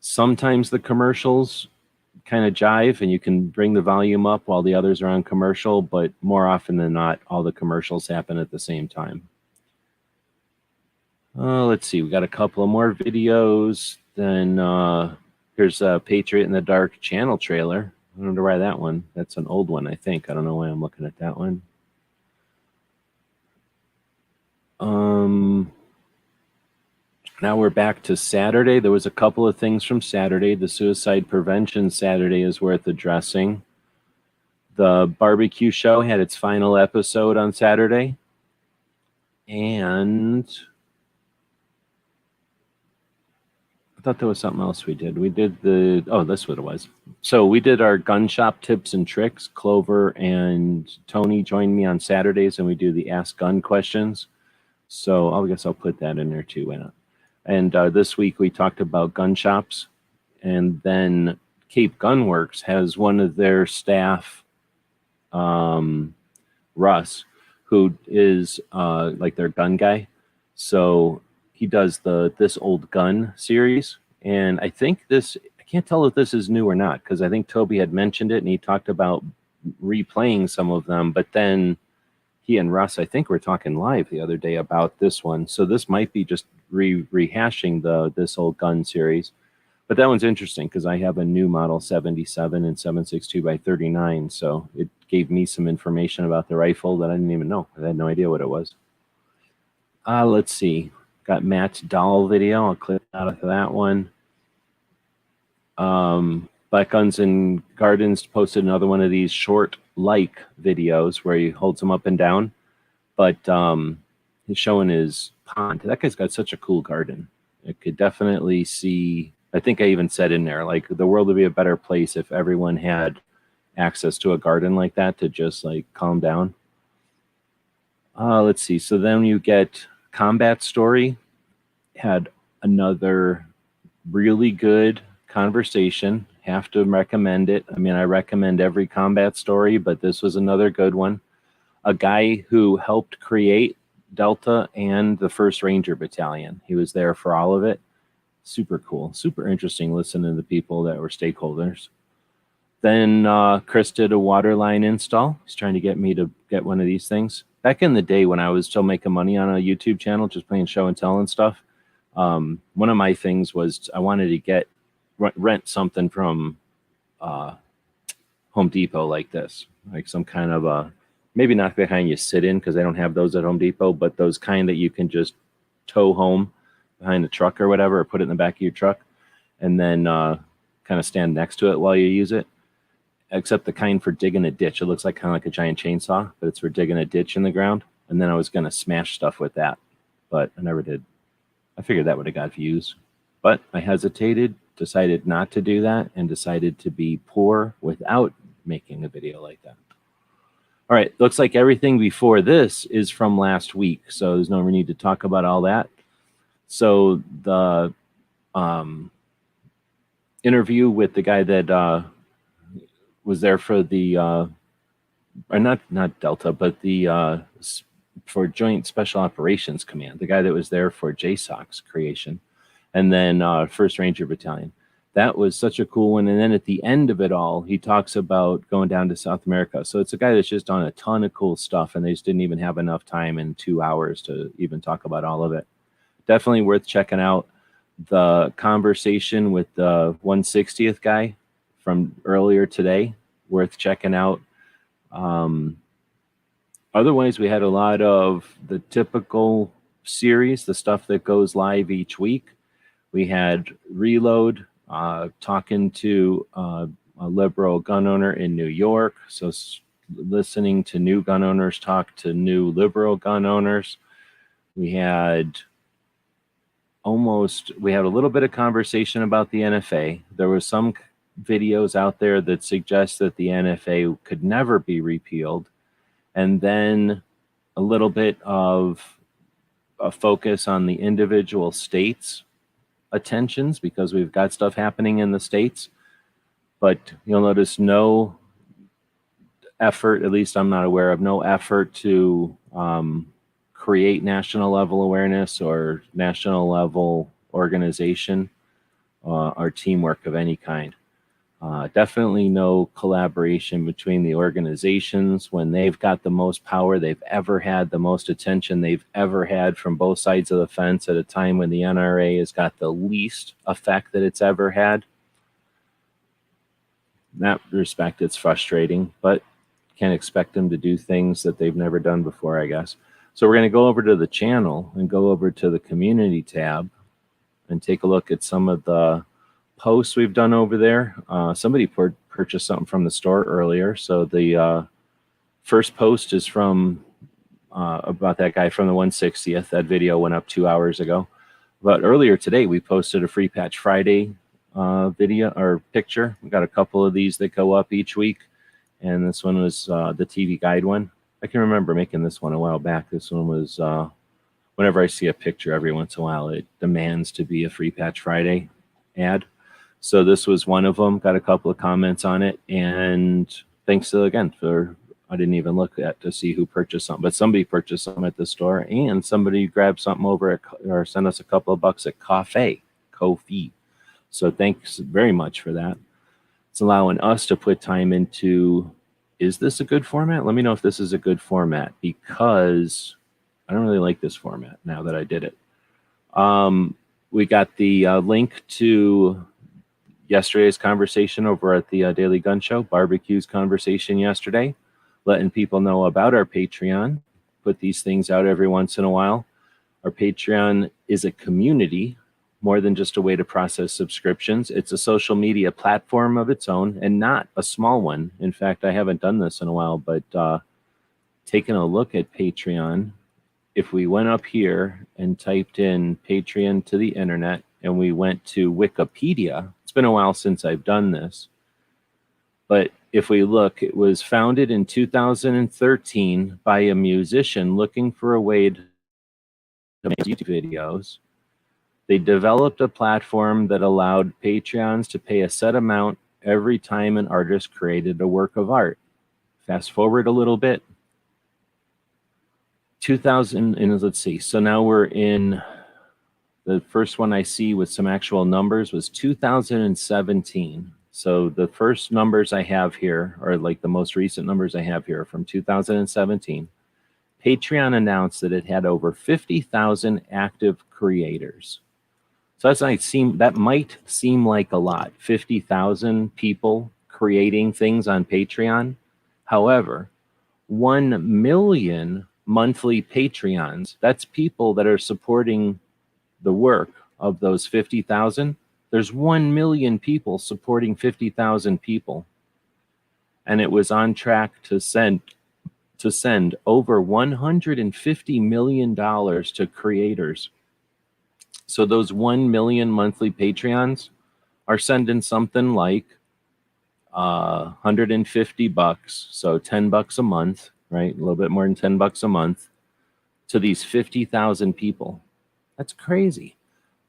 Sometimes the commercials kind of jive and you can bring the volume up while the others are on commercial, but more often than not, all the commercials happen at the same time. Let's see, we got a couple of more videos. Then here's a Patriot in the Dark channel trailer. I wonder why that one. That's an old one, I think. I don't know why I'm looking at that one. Now we're back to Saturday. There was a couple of things from Saturday. The Suicide Prevention Saturday is worth addressing. The barbecue show had its final episode on Saturday. And I thought there was something else we did. We did that's what it was. So we did our gun shop tips and tricks. Clover and Tony joined me on Saturdays, and we do the Ask Gun questions. So I guess I'll put that in there too. Why not? And this week we talked about gun shops. And then Cape Gunworks has one of their staff, Russ, who is like their gun guy. So he does the This Old Gun series. And I think I can't tell if this is new or not, because I think Toby had mentioned it and he talked about replaying some of them. But then he and Russ, I think, were talking live the other day about this one. So this might be just rehashing the This Old Gun series. But that one's interesting because I have a new model 77 and 7.62x39. So it gave me some information about the rifle that I didn't even know. I had no idea what it was. Let's see. Got Matt's doll video. I'll click out of that one. Black Guns and Gardens posted another one of these short videos where he holds them up and down. But he's showing his pond. That guy's got such a cool garden. I could definitely see, I think I even said in there, like, the world would be a better place if everyone had access to a garden like that to just like calm down. Let's see. So then you get Combat Story had another really good conversation. Have to recommend it. I mean, I recommend every Combat Story, but this was another good one. A guy who helped create Delta and the 1st Ranger Battalion. He was there for all of it. Super cool. Super interesting listening to the people that were stakeholders. Then Chris did a water line install. He's trying to get me to get one of these things. Back in the day when I was still making money on a YouTube channel, just playing show and tell and stuff, one of my things was I wanted to get rent something from Home Depot like this, like some kind of a, maybe not the kind you sit in because they don't have those at Home Depot, but those kind that you can just tow home behind the truck or whatever, or put it in the back of your truck, and then kind of stand next to it while you use it. Except the kind for digging a ditch. It looks like kind of like a giant chainsaw, but it's for digging a ditch in the ground. And then I was going to smash stuff with that, but I never did. I figured that would have got views, but I hesitated, decided not to do that, and decided to be poor without making a video like that. All right, looks like everything before this is from last week, so there's no need to talk about all that. So the interview with the guy that was there for the, or not Delta, but the for Joint Special Operations Command, the guy that was there for JSOC's creation, and then 1st Ranger Battalion. That was such a cool one. And then at the end of it all, he talks about going down to South America. So it's a guy that's just done a ton of cool stuff, and they just didn't even have enough time in 2 hours to even talk about all of it. Definitely worth checking out. The conversation with the 160th guy from earlier today, worth checking out. Otherwise, we had a lot of the typical series, the stuff that goes live each week. We had Reload talking to a liberal gun owner in New York. So listening to new gun owners talk to new liberal gun owners. We had a little bit of conversation about the NFA. There was some videos out there that suggest that the NFA could never be repealed. And then a little bit of a focus on the individual states' attentions, because we've got stuff happening in the states. But you'll notice no effort, at least I'm not aware of, no effort to create national level awareness or national level organization or teamwork of any kind. Definitely no collaboration between the organizations when they've got the most power they've ever had, the most attention they've ever had from both sides of the fence at a time when the NRA has got the least effect that it's ever had. In that respect, it's frustrating, but can't expect them to do things that they've never done before, I guess. So we're going to go over to the channel and go over to the community tab and take a look at some of the posts we've done over there. Somebody purchased something from the store earlier. So the first post is from about that guy from the 160th. That video went up 2 hours ago. But earlier today, we posted a Free Patch Friday video or picture. We got a couple of these that go up each week. And this one was the TV guide one. I can remember making this one a while back. This one was, whenever I see a picture every once in a while, it demands to be a Free Patch Friday ad. So this was one of them. Got a couple of comments on it. And thanks again for, I didn't even look at to see who purchased something, but somebody purchased something at the store, and somebody grabbed something over at, or sent us a couple of bucks at Ko-fi. So thanks very much for that. It's allowing us to put time into, is this a good format? Let me know if this is a good format, because I don't really like this format now that I did it. We got the link to yesterday's conversation over at the Daily Gun Show, Barbecue's conversation yesterday, letting people know about our Patreon. Put these things out every once in a while. Our Patreon is a community, more than just a way to process subscriptions. It's a social media platform of its own, and not a small one. In fact, I haven't done this in a while, but taking a look at Patreon, if we went up here and typed in Patreon to the internet, and we went to Wikipedia, it's been a while since I've done this, but if we look, it was founded in 2013 by a musician looking for a way to make YouTube videos. They developed a platform that allowed Patreons to pay a set amount every time an artist created a work of art. Fast forward a little bit. 2000, and let's see, so now we're in, the first one I see with some actual numbers was 2017. So the first numbers I have here, or like the most recent numbers I have here, are from 2017. Patreon announced that it had over 50,000 active creators. So that might seem like a lot. 50,000 people creating things on Patreon. However, 1 million monthly Patreons, that's people that are supporting the work of those 50,000. There's 1 million people supporting 50,000 people. And it was on track to send over $150 million to creators. So those 1 million monthly Patreons are sending something like $150, so $10 a month, right? A little bit more than $10 a month to these 50,000 people. That's crazy.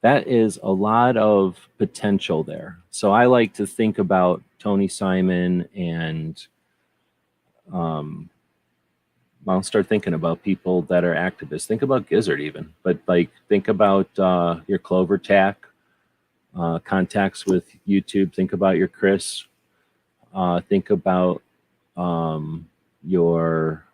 That is a lot of potential there. So I like to think about Tony Simon and I'll start thinking about people that are activists. Think about Gizzard even, but like think about your Clover Tack contacts with YouTube. Think about your Chris. Think about your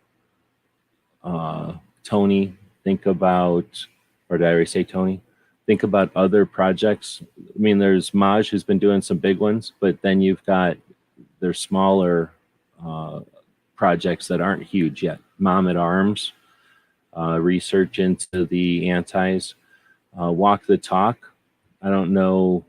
Tony. Think about, or did I already say Tony? Think about other projects. I mean, there's Maj who's been doing some big ones, but then you've got their smaller projects that aren't huge yet. Mom at Arms, research into the antis, Walk the Talk. I don't know.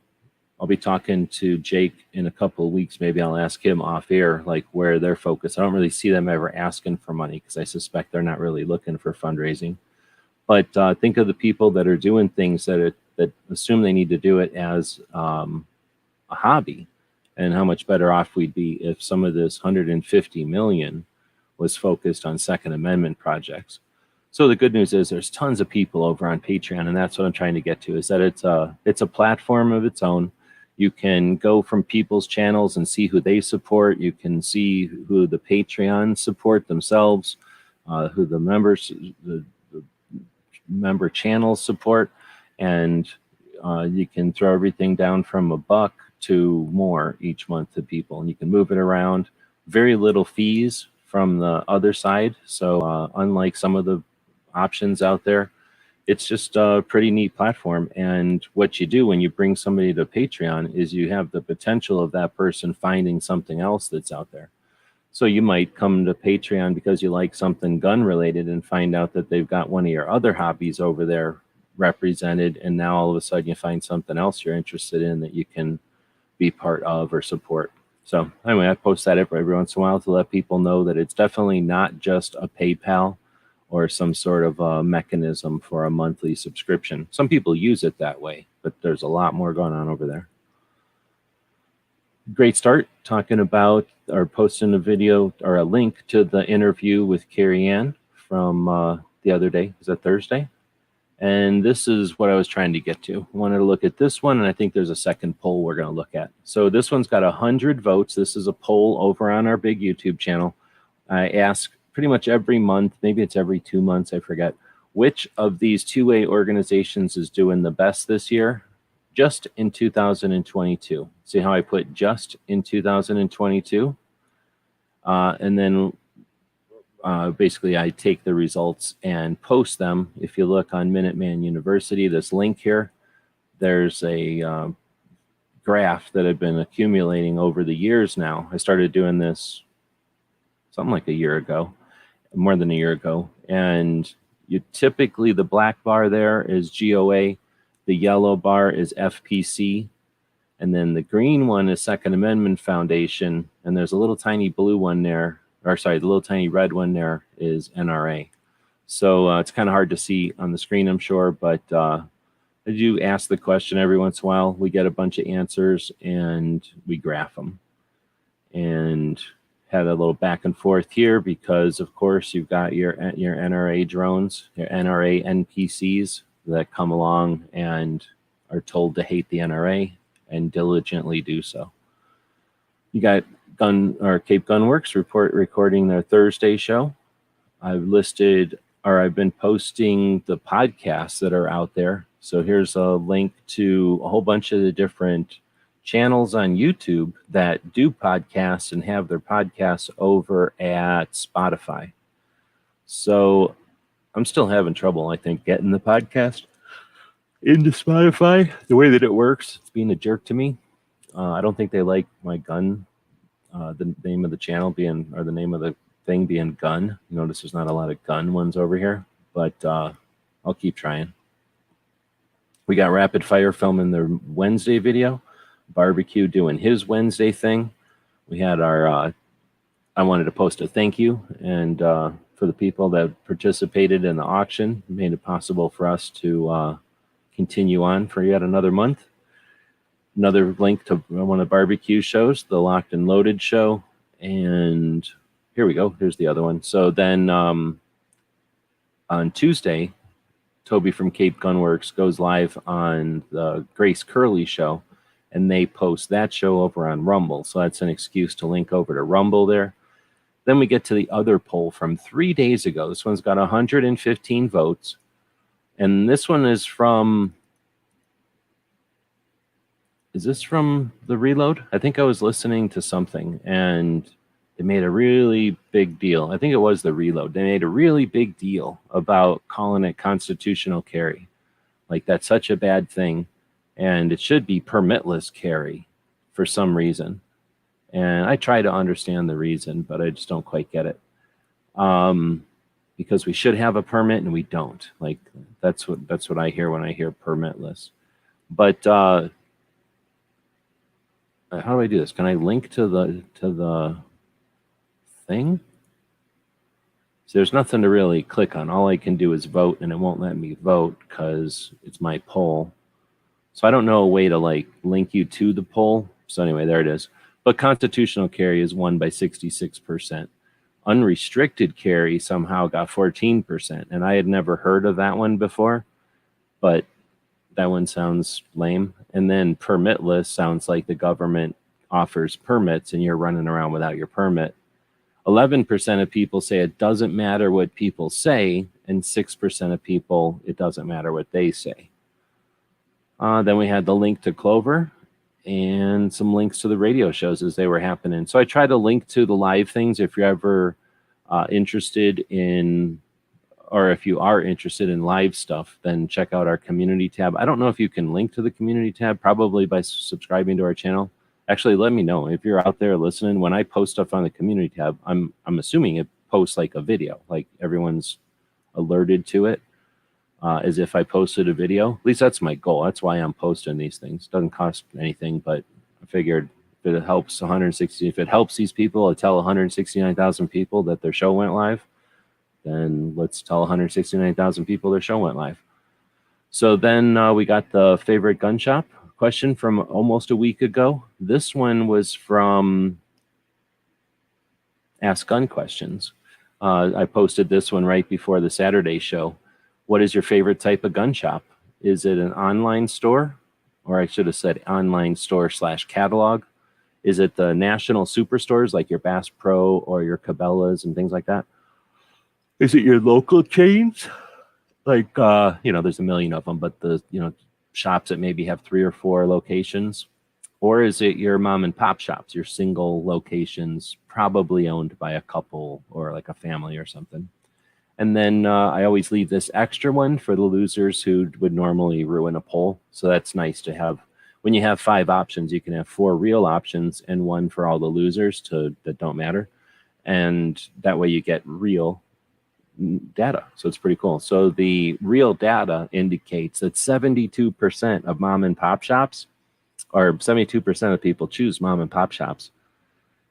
I'll be talking to Jake in a couple of weeks. Maybe I'll ask him off air, like where they're focused. I don't really see them ever asking for money because I suspect they're not really looking for fundraising. But think of the people that are doing things that assume they need to do it as a hobby, and how much better off we'd be if some of this 150 million was focused on Second Amendment projects. So the good news is there's tons of people over on Patreon, and that's what I'm trying to get to, is that it's a platform of its own. You can go from people's channels and see who they support. You can see who the Patreon support themselves, who the members, the member channels support, and you can throw everything down from $1 to more each month to people, and you can move it around. Very little fees from the other side. So unlike some of the options out there, it's just a pretty neat platform. And what you do when you bring somebody to Patreon is you have the potential of that person finding something else that's out there. So you might come to Patreon because you like something gun related and find out that they've got one of your other hobbies over there represented. And now all of a sudden you find something else you're interested in that you can be part of or support. So anyway, I post that every once in a while to let people know that it's definitely not just a PayPal or some sort of a mechanism for a monthly subscription. Some people use it that way, but there's a lot more going on over there. Great start talking about or posting a video or a link to the interview with Carrie Ann from the other day. Was that Thursday? And this is what I was trying to get to. I wanted to look at this one, and I think there's a second poll we're going to look at. So this one's got 100 votes. This is a poll over on our big YouTube channel. I ask pretty much every month, maybe it's every 2 months, I forget, which of these 2A organizations is doing the best this year, just in 2022. See how I put just in 2022? And then basically I take the results and post them. If you look on Minuteman University, this link here, there's a graph that I've been accumulating over the years now. I started doing this something like a year ago, more than a year ago. And you typically, the black bar there is GOA, the yellow bar is FPC, and then the green one is Second Amendment Foundation, and there's a little tiny blue one there, or sorry, the little tiny red one there is NRA. So it's kind of hard to see on the screen, I'm sure, but I do ask the question every once in a while. We get a bunch of answers and we graph them. And had a little back and forth here because, of course, you've got your NRA drones, your NRA NPCs that come along and are told to hate the NRA and diligently do so. You got Cape Gunworks recording their Thursday show. I've been posting the podcasts that are out there. So here's a link to a whole bunch of the different channels on YouTube that do podcasts and have their podcasts over at Spotify. So I'm still having trouble, I think, getting the podcast into Spotify. The way that it works, it's being a jerk to me. I don't think they like my gun, the name of the channel being, or the name of the thing being gun. You notice there's not a lot of gun ones over here, but I'll keep trying. We got Rapid Fire filming their Wednesday video, Barbecue doing his Wednesday thing. We had our, I wanted to post a thank you and for the people that participated in the auction, made it possible for us to continue on for yet another month. Another link to one of the barbecue shows, the Locked and Loaded show. And here we go. Here's the other one. So then on Tuesday, Toby from Cape Gunworks goes live on the Grace Curley show, and they post that show over on Rumble. So that's an excuse to link over to Rumble there. Then we get to the other poll from 3 days ago. This one's got 115 votes. And this one is from, is this from the Reload? I think I was listening to something and they made a really big deal. I think it was the Reload. They made a really big deal about calling it constitutional carry. Like that's such a bad thing. And it should be permitless carry for some reason. And I try to understand the reason, but I just don't quite get it. Because we should have a permit and we don't. Like that's what I hear when I hear permitless. But how do I do this? Can I link to the thing? So there's nothing to really click on. All I can do is vote, and it won't let me vote because it's my poll. So I don't know a way to like link you to the poll. So anyway, there it is. But constitutional carry is won by 66%. Unrestricted carry somehow got 14%. And I had never heard of that one before, but that one sounds lame. And then permitless sounds like the government offers permits and you're running around without your permit. 11% of people say it doesn't matter what people say, and 6% of people, it doesn't matter what they say. Then we had the link to Clover and some links to the radio shows as they were happening. So I tried to link to the live things if you're ever interested in, or if you are interested in live stuff, then check out our community tab. I don't know if you can link to the community tab, probably by subscribing to our channel. Actually, let me know if you're out there listening. When I post stuff on the community tab, I'm assuming it posts like a video, like everyone's alerted to it, as if I posted a video. At least that's my goal. That's why I'm posting these things. Doesn't cost anything, but I figured if it helps if it helps these people to tell 169,000 people that their show went live, then let's tell 169,000 people their show went live. So then we got the favorite gun shop question from almost a week ago. This one was from Ask Gun Questions. I posted this one right before the Saturday show. What is your favorite type of gun shop? Is it an online store? Or I should have said online store / catalog. Is it the national superstores like your Bass Pro or your Cabela's and things like that? Is it your local chains? Like, there's a million of them, but the, shops that maybe have 3 or 4 locations? Or is it your mom and pop shops, your single locations, probably owned by a couple or like a family or something? And then I always leave this extra one for the losers who would normally ruin a poll. So that's nice to have. When you have 5 options, you can have 4 real options and 1 for all the losers that don't matter. And that way you get real data. So it's pretty cool. So the real data indicates that 72% of mom and pop shops, or 72% of people choose mom and pop shops,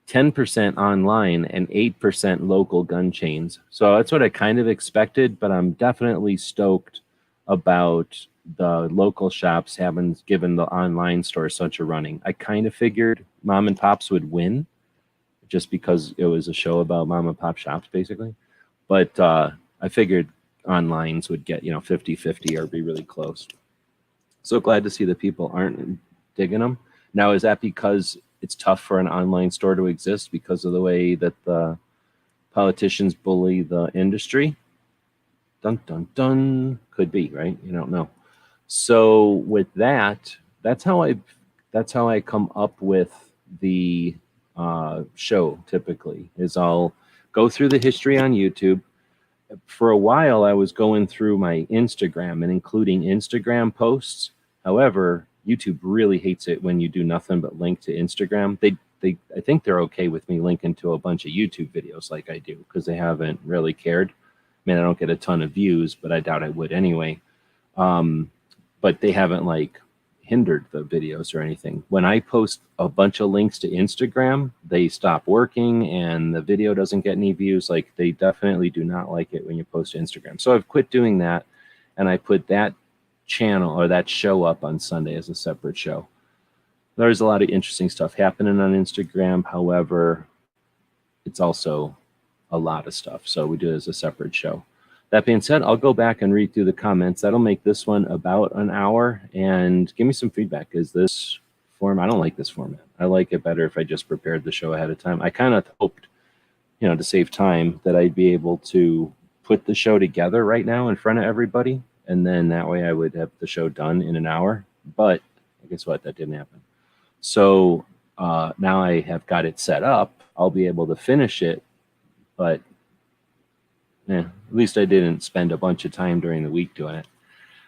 10% online, and 8% local gun chains. So that's what I kind of expected, but I'm definitely stoked about the local shops having given the online store such a running. I kind of figured mom and pops would win just because it was a show about mom and pop shops, basically. But I figured onlines would get, 50-50 or be really close. So glad to see that people aren't digging them. Now, is that because it's tough for an online store to exist because of the way that the politicians bully the industry? Dun, dun, dun. Could be, right? You don't know. So with that, that's how I come up with the show typically, is I'll go through the history on YouTube, for a while, I was going through my Instagram and including Instagram posts. However, YouTube really hates it when you do nothing but link to Instagram. I think they're okay with me linking to a bunch of YouTube videos like I do because they haven't really cared. I mean, I don't get a ton of views, but I doubt I would anyway. But they haven't like hindered the videos or anything. When I post a bunch of links to Instagram, they stop working and the video doesn't get any views. Like they definitely do not like it when you post to Instagram. So I've quit doing that, and I put that channel or that show up on Sunday as a separate show. There's a lot of interesting stuff happening on Instagram. However, it's also a lot of stuff. So we do it as a separate show. That being said, I'll go back and read through the comments. That'll make this one about an hour, and give me some feedback. Is this form? I don't like this format. I like it better if I just prepared the show ahead of time. I kind of hoped, to save time, that I'd be able to put the show together right now in front of everybody, and then that way I would have the show done in an hour. But guess what? That didn't happen. So now I have got it set up. I'll be able to finish it, but at least I didn't spend a bunch of time during the week doing it.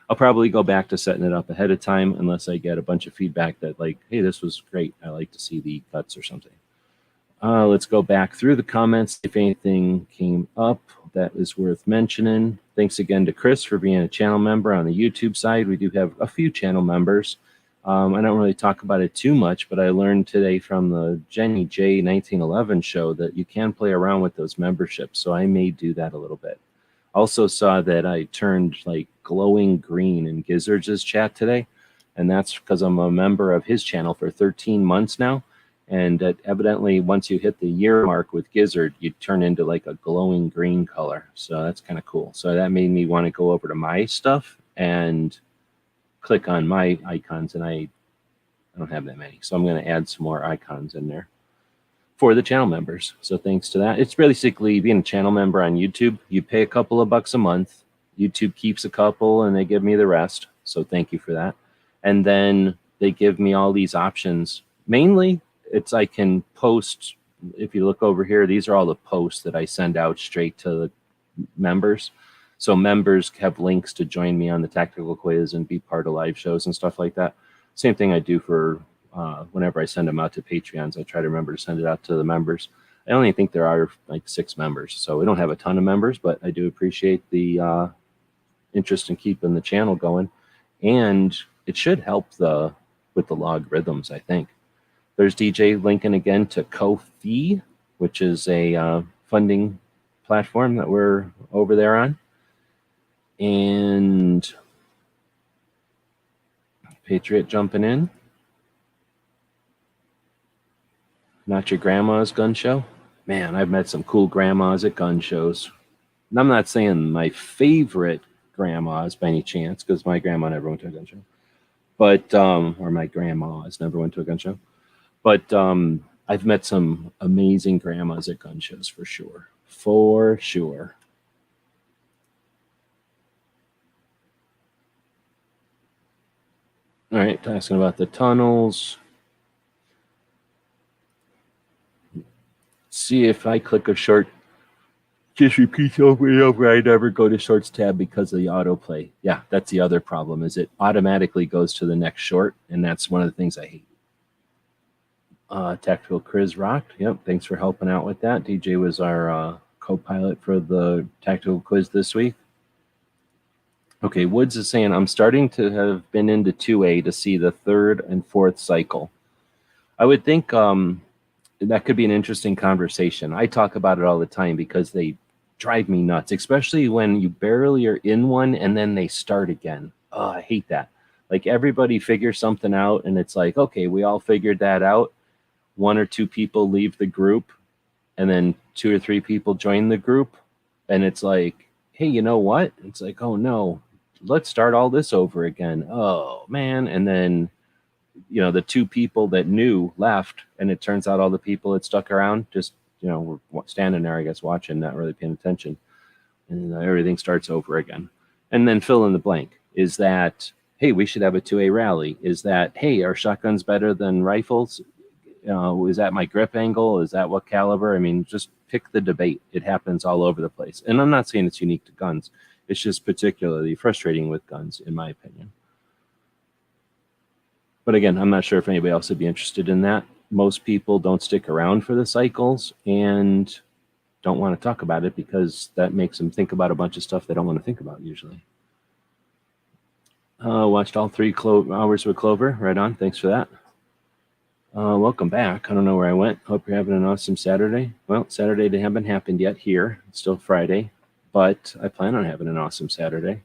I'll probably go back to setting it up ahead of time unless I get a bunch of feedback that like, hey, this was great. I like to see the cuts or something. Let's go back through the comments. If anything came up that is worth mentioning. Thanks again to Chris for being a channel member on the YouTube side. We do have a few channel members. I don't really talk about it too much, but I learned today from the Jenny J 1911 show that you can play around with those memberships. So I may do that a little bit. Also saw that I turned like glowing green in Gizzard's chat today. And that's because I'm a member of his channel for 13 months now. And evidently, once you hit the year mark with Gizzard, you turn into like a glowing green color. So that's kind of cool. So that made me want to go over to my stuff and click on my icons, and I don't have that many. So I'm going to add some more icons in there for the channel members. So thanks to that. It's basically being a channel member on YouTube. You pay a couple of bucks a month. YouTube keeps a couple and they give me the rest. So thank you for that. And then they give me all these options. Mainly, it's I can post, if you look over here, these are all the posts that I send out straight to the members. So members have links to join me on the tactical quiz and be part of live shows and stuff like that. Same thing I do for whenever I send them out to Patreons. I try to remember to send it out to the members. I only think there are like 6 members, so we don't have a ton of members, but I do appreciate the interest in keeping the channel going. And it should help with the logarithms, I think. There's DJ linking again to Ko-fi, which is a funding platform that we're over there on. And Patriot jumping in. Not your grandma's gun show? Man, I've met some cool grandmas at gun shows. And I'm not saying my favorite grandmas by any chance, because my grandma never went to a gun show. But, or my grandmas never went to a gun show. But I've met some amazing grandmas at gun shows for sure. For sure. All right, asking about the tunnels. See if I click a short, just repeats over and over. I never go to shorts tab because of the autoplay. Yeah, that's the other problem, is it automatically goes to the next short, and that's one of the things I hate. Tactical Chris rocked. Yep, thanks for helping out with that. DJ was our co-pilot for the tactical quiz this week. Okay, Woods is saying, I'm starting to have been into 2A to see the 3rd and 4th cycle. I would think that could be an interesting conversation. I talk about it all the time because they drive me nuts, especially when you barely are in one and then they start again. Oh, I hate that. Like everybody figures something out and it's like, okay, we all figured that out. 1 or 2 people leave the group and then 2 or 3 people join the group. And it's like, hey, you know what? It's like, oh no, let's start all this over again. Oh man. And then, the 2 people that knew left, and it turns out all the people that stuck around just, were standing there, I guess, watching, not really paying attention. And everything starts over again. And then fill in the blank. Is that, hey, we should have a 2A rally? Is that, hey, are shotguns better than rifles? Is that my grip angle? Is that what caliber? I mean, just pick the debate. It happens all over the place. And I'm not saying it's unique to guns. It's just particularly frustrating with guns, in my opinion. But again, I'm not sure if anybody else would be interested in that. Most people don't stick around for the cycles and don't want to talk about it because that makes them think about a bunch of stuff they don't want to think about usually. Watched all 3 hours with Clover. Right on. Thanks for that. Welcome back. I don't know where I went. Hope you're having an awesome Saturday. Well, Saturday haven't happened yet here. It's still Friday, but I plan on having an awesome Saturday.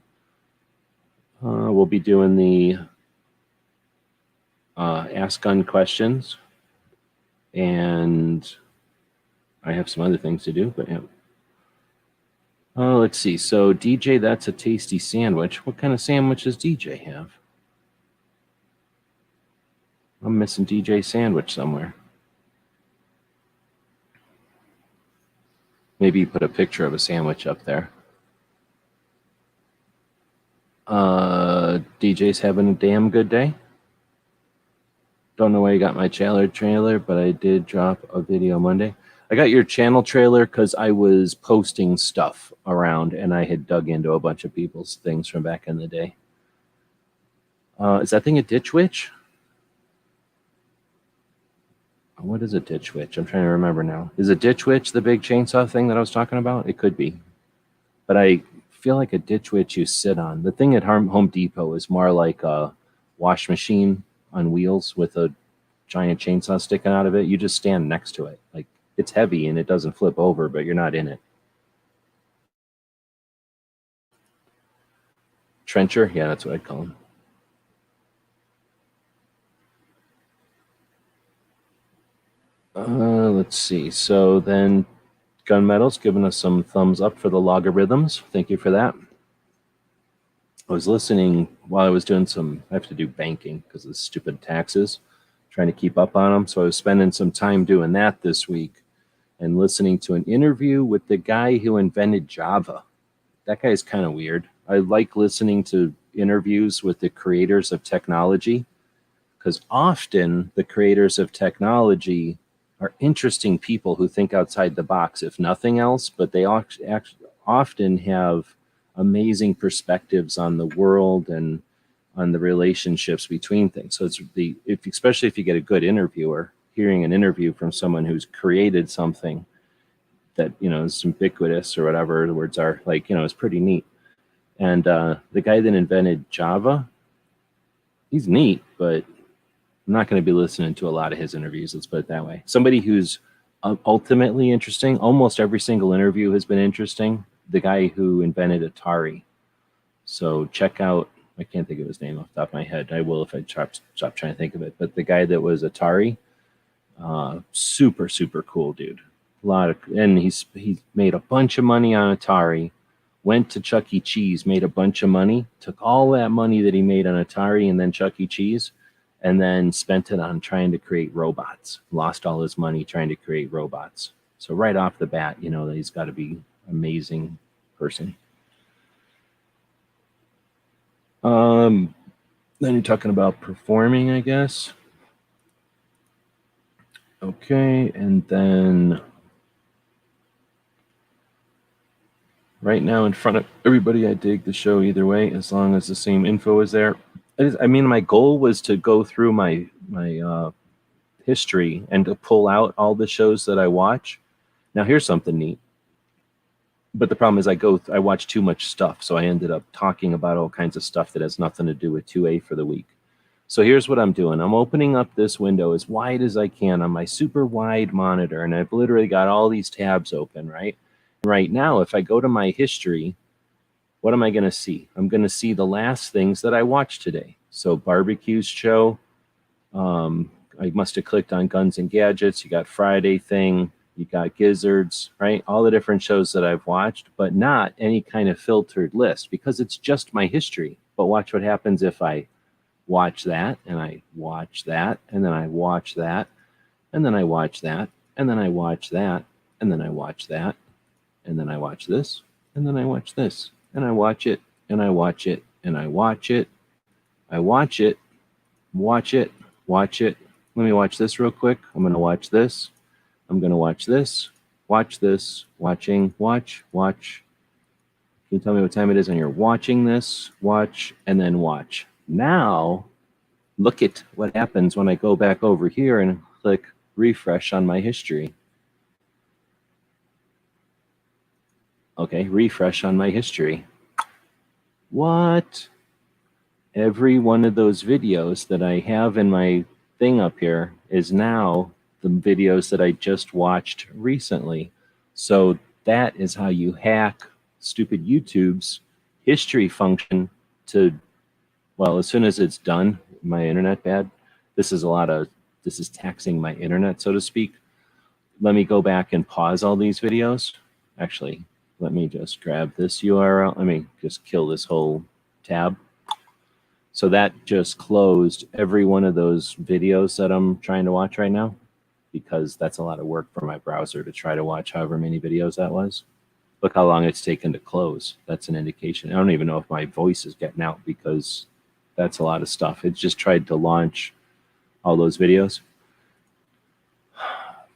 We'll be doing the Ask Gun questions, and I have some other things to do, but yeah. Let's see. So DJ, that's a tasty sandwich. What kind of sandwich does DJ have? I'm missing DJ sandwich somewhere. Maybe you put a picture of a sandwich up there. DJ's having a damn good day. Don't know why you got my trailer, but I did drop a video Monday. I got your channel trailer because I was posting stuff around and I had dug into a bunch of people's things from back in the day. Is that thing a Ditch Witch? What is a Ditch Witch? I'm trying to remember now. Is a Ditch Witch the big chainsaw thing that I was talking about? It could be. But I feel like a Ditch Witch you sit on. The thing at Home Depot is more like a wash machine on wheels with a giant chainsaw sticking out of it. You just stand next to it. Like, it's heavy and it doesn't flip over, but you're not in it. Trencher? Yeah, that's what I'd call him. Let's see. So then Gunmetal's giving us some thumbs up for the logarithms. Thank you for that. I was listening while I was doing I have to do banking because of the stupid taxes, trying to keep up on them. So I was spending some time doing that this week and listening to an interview with the guy who invented Java. That guy is kind of weird. I like listening to interviews with the creators of technology because often the creators of technology are interesting people who think outside the box, if nothing else, but they often have amazing perspectives on the world and on the relationships between things. So it's especially if you get a good interviewer, hearing an interview from someone who's created something that, is ubiquitous or whatever the words are, like, is pretty neat. And the guy that invented Java, he's neat, but I'm not going to be listening to a lot of his interviews. Let's put it that way. Somebody who's ultimately interesting. Almost every single interview has been interesting. The guy who invented Atari. So check out, I can't think of his name off the top of my head. I will if I stop trying to think of it. But the guy that was Atari, super, super cool dude. And he's made a bunch of money on Atari, went to Chuck E. Cheese, made a bunch of money, took all that money that he made on Atari and then Chuck E. Cheese, and then spent it on trying to create robots. Lost all his money trying to create robots. So right off the bat, that he's got to be an amazing person. Then you're talking about performing, I guess. Okay, and then right now in front of everybody, I dig the show either way, as long as the same info is there. My goal was to go through my history and to pull out all the shows that I watch. Now, here's something neat. But the problem is I watch too much stuff, so I ended up talking about all kinds of stuff that has nothing to do with 2A for the week. So here's what I'm doing. I'm opening up this window as wide as I can on my super wide monitor, and I've literally got all these tabs open, right? Right now, if I go to my history, what am I going to see? I'm going to see the last things that I watched today. So barbecues show. I must have clicked on Guns and Gadgets. You got Friday thing. You got Gizzards, right? All the different shows that I've watched, but not any kind of filtered list because it's just my history. But watch what happens if I watch that and I watch that and then I watch that and then I watch that and then I watch that and then I watch that and then I watch this and then I watch this and I watch it and I watch it and I watch it. I watch it, watch it, watch it, let me watch this real quick. I'm going to watch this. I'm going to watch this. Watch this. Watching. Watch. Watch. Can you tell me what time it is? And you're watching this. Watch. And then watch. Now, look at what happens when I go back over here and click refresh on my history. Okay, refresh on my history. What? Every one of those videos that I have in my thing up here is now the videos that I just watched recently. So that is how you hack stupid YouTube's history function to, well, as soon as it's done, my internet bad. This is taxing my internet, so to speak. Let me go back and pause all these videos. Actually, let me just grab this URL. Let me just kill this whole tab. So that just closed every one of those videos that I'm trying to watch right now, because that's a lot of work for my browser to try to watch however many videos that was. Look how long it's taken to close. That's an indication. I don't even know if my voice is getting out, because that's a lot of stuff. It just tried to launch all those videos.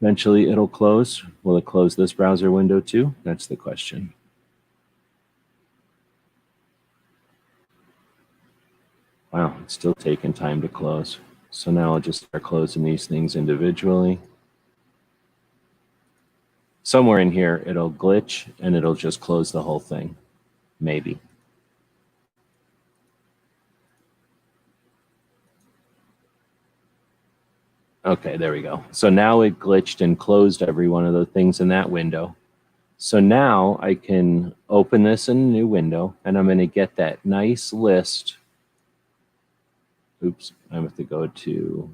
Eventually it'll close. Will it close this browser window too? That's the question. Wow, it's still taking time to close. So now I'll just start closing these things individually. Somewhere in here, it'll glitch and it'll just close the whole thing. Maybe. Okay, there we go. So now it glitched and closed every one of the things in that window. So now I can open this in a new window, and I'm going to get that nice list. Oops, I have to go to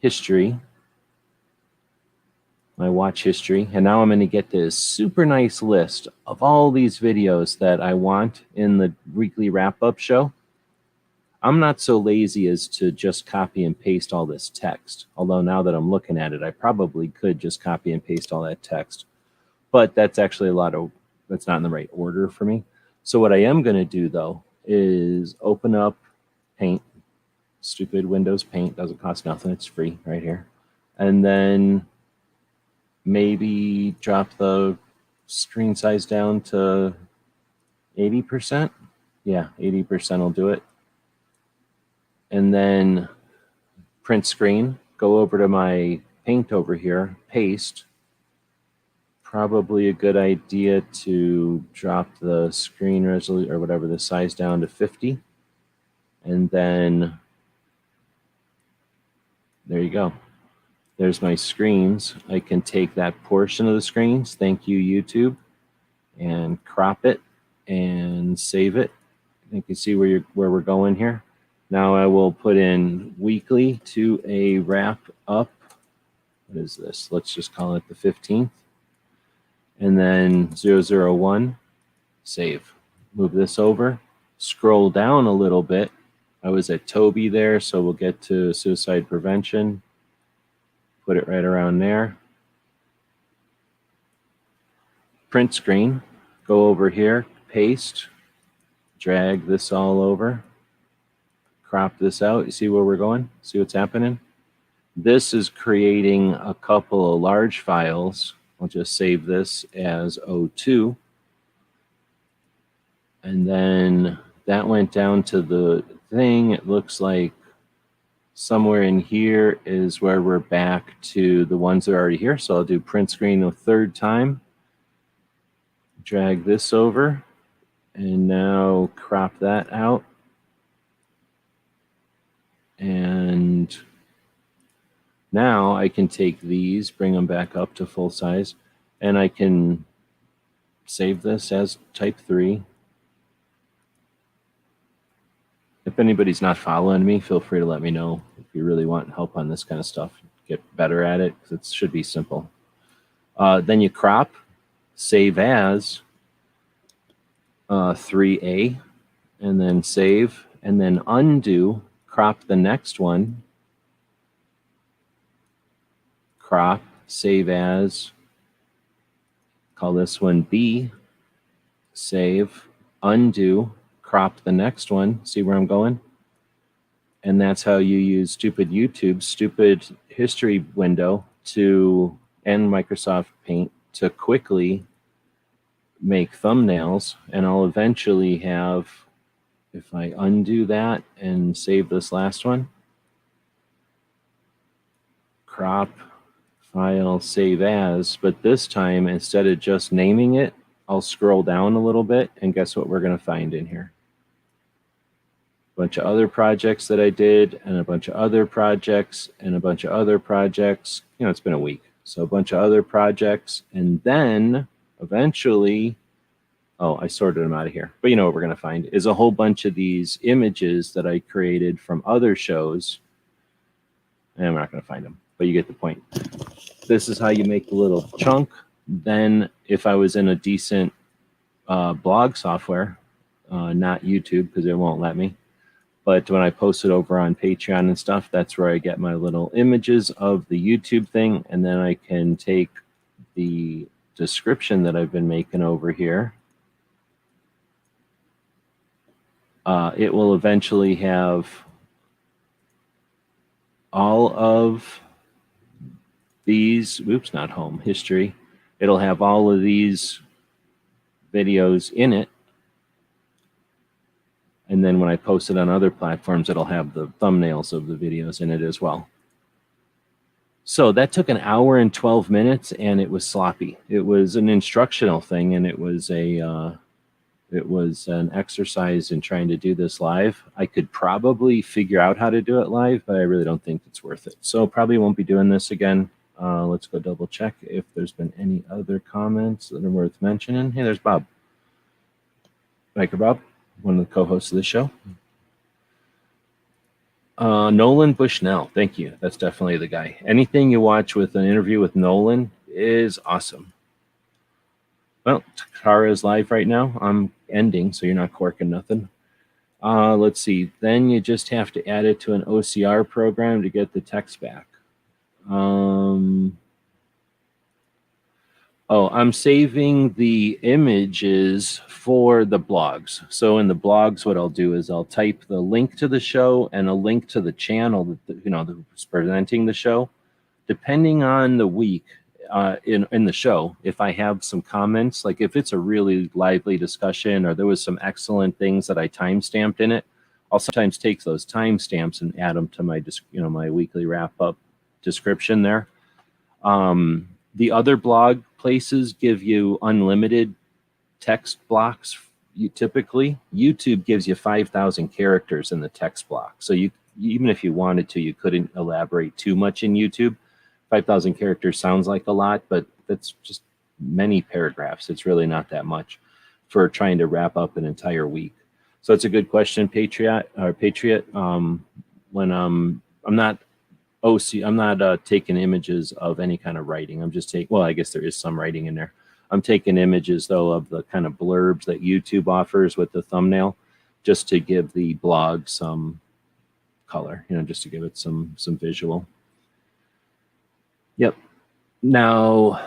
history, my watch history, and now I'm going to get this super nice list of all these videos that I want in the weekly wrap-up show. I'm not so lazy as to just copy and paste all this text, although now that I'm looking at it, I probably could just copy and paste all that text. But that's actually that's not in the right order for me. So what I am going to do, though, is open up Paint. Stupid Windows Paint, doesn't cost nothing, it's free right here. And then maybe drop the screen size down to 80%. Yeah, 80% will do it. And then print screen, go over to my Paint over here, paste. Probably a good idea to drop the screen resolution or whatever, the size down to 50. And then there you go. There's my screens. I can take that portion of the screens, thank you YouTube, and crop it and save it. You can see where we're going here. Now I will put in weekly to a wrap up. What is this? Let's just call it the 15th. And then 001, save. Move this over, scroll down a little bit. I was at Toby there, so we'll get to suicide prevention. Put it right around there. Print screen, go over here, paste, drag this all over, crop this out. You see where we're going? See what's happening? This is creating a couple of large files. I'll just save this as O2. And then that went down to the thing. It looks like somewhere in here is where we're back to the ones that are already here. So I'll do print screen a third time. Drag this over. And now crop that out. And now I can take these, bring them back up to full size, and I can save this as type 3. If anybody's not following me, feel free to let me know if you really want help on this kind of stuff. Get better at it, because it should be simple. Then you crop, save as 3A, and then save, and then undo, crop the next one, crop, save as, call this one B, save, undo, crop the next one. See where I'm going? And that's how you use stupid YouTube, stupid history window and Microsoft Paint to quickly make thumbnails. And I'll eventually have, if I undo that and save this last one, crop, file, save as, but this time, instead of just naming it, I'll scroll down a little bit, and guess what we're going to find in here? A bunch of other projects that I did, and a bunch of other projects, and a bunch of other projects. You know, it's been a week. So a bunch of other projects, and then eventually, oh, I sorted them out of here. But you know what we're going to find is a whole bunch of these images that I created from other shows. And we're not going to find them, but you get the point. This is how you make the little chunk. Then if I was in a decent blog software, not YouTube because it won't let me, but when I post it over on Patreon and stuff, that's where I get my little images of the YouTube thing. And then I can take the description that I've been making over here. It will eventually have all of these, oops, not home, history. It'll have all of these videos in it. And then when I post it on other platforms, it'll have the thumbnails of the videos in it as well. So that took an hour and 12 minutes, and it was sloppy. It was an instructional thing, and it was an exercise in trying to do this live. I could probably figure out how to do it live, but I really don't think it's worth it. So probably won't be doing this again. Let's go double check if there's been any other comments that are worth mentioning. Hey, there's Bob. Biker Bob, one of the co-hosts of the show. Nolan Bushnell, thank you. That's definitely the guy. Anything you watch with an interview with Nolan is awesome. Well, Takara is live right now. I'm ending, so you're not corking nothing. Let's see. Then you just have to add it to an OCR program to get the text back. Oh, I'm saving the images for the blogs. So in the blogs, what I'll do is I'll type the link to the show and a link to the channel that's presenting the show. Depending on the week in the show, if I have some comments, like if it's a really lively discussion or there was some excellent things that I timestamped in it, I'll sometimes take those timestamps and add them to my my weekly wrap up description there. The other blog places give you unlimited text blocks. Typically, YouTube gives you 5,000 characters in the text block. So even if you wanted to, you couldn't elaborate too much in YouTube. 5,000 characters sounds like a lot, but that's just many paragraphs. It's really not that much for trying to wrap up an entire week. So it's a good question, Patriot. When I'm not taking images of any kind of writing. I'm just taking, well, I guess there is some writing in there. I'm taking images, though, of the kind of blurbs that YouTube offers with the thumbnail, just to give the blog some color, just to give it some visual. Yep. Now,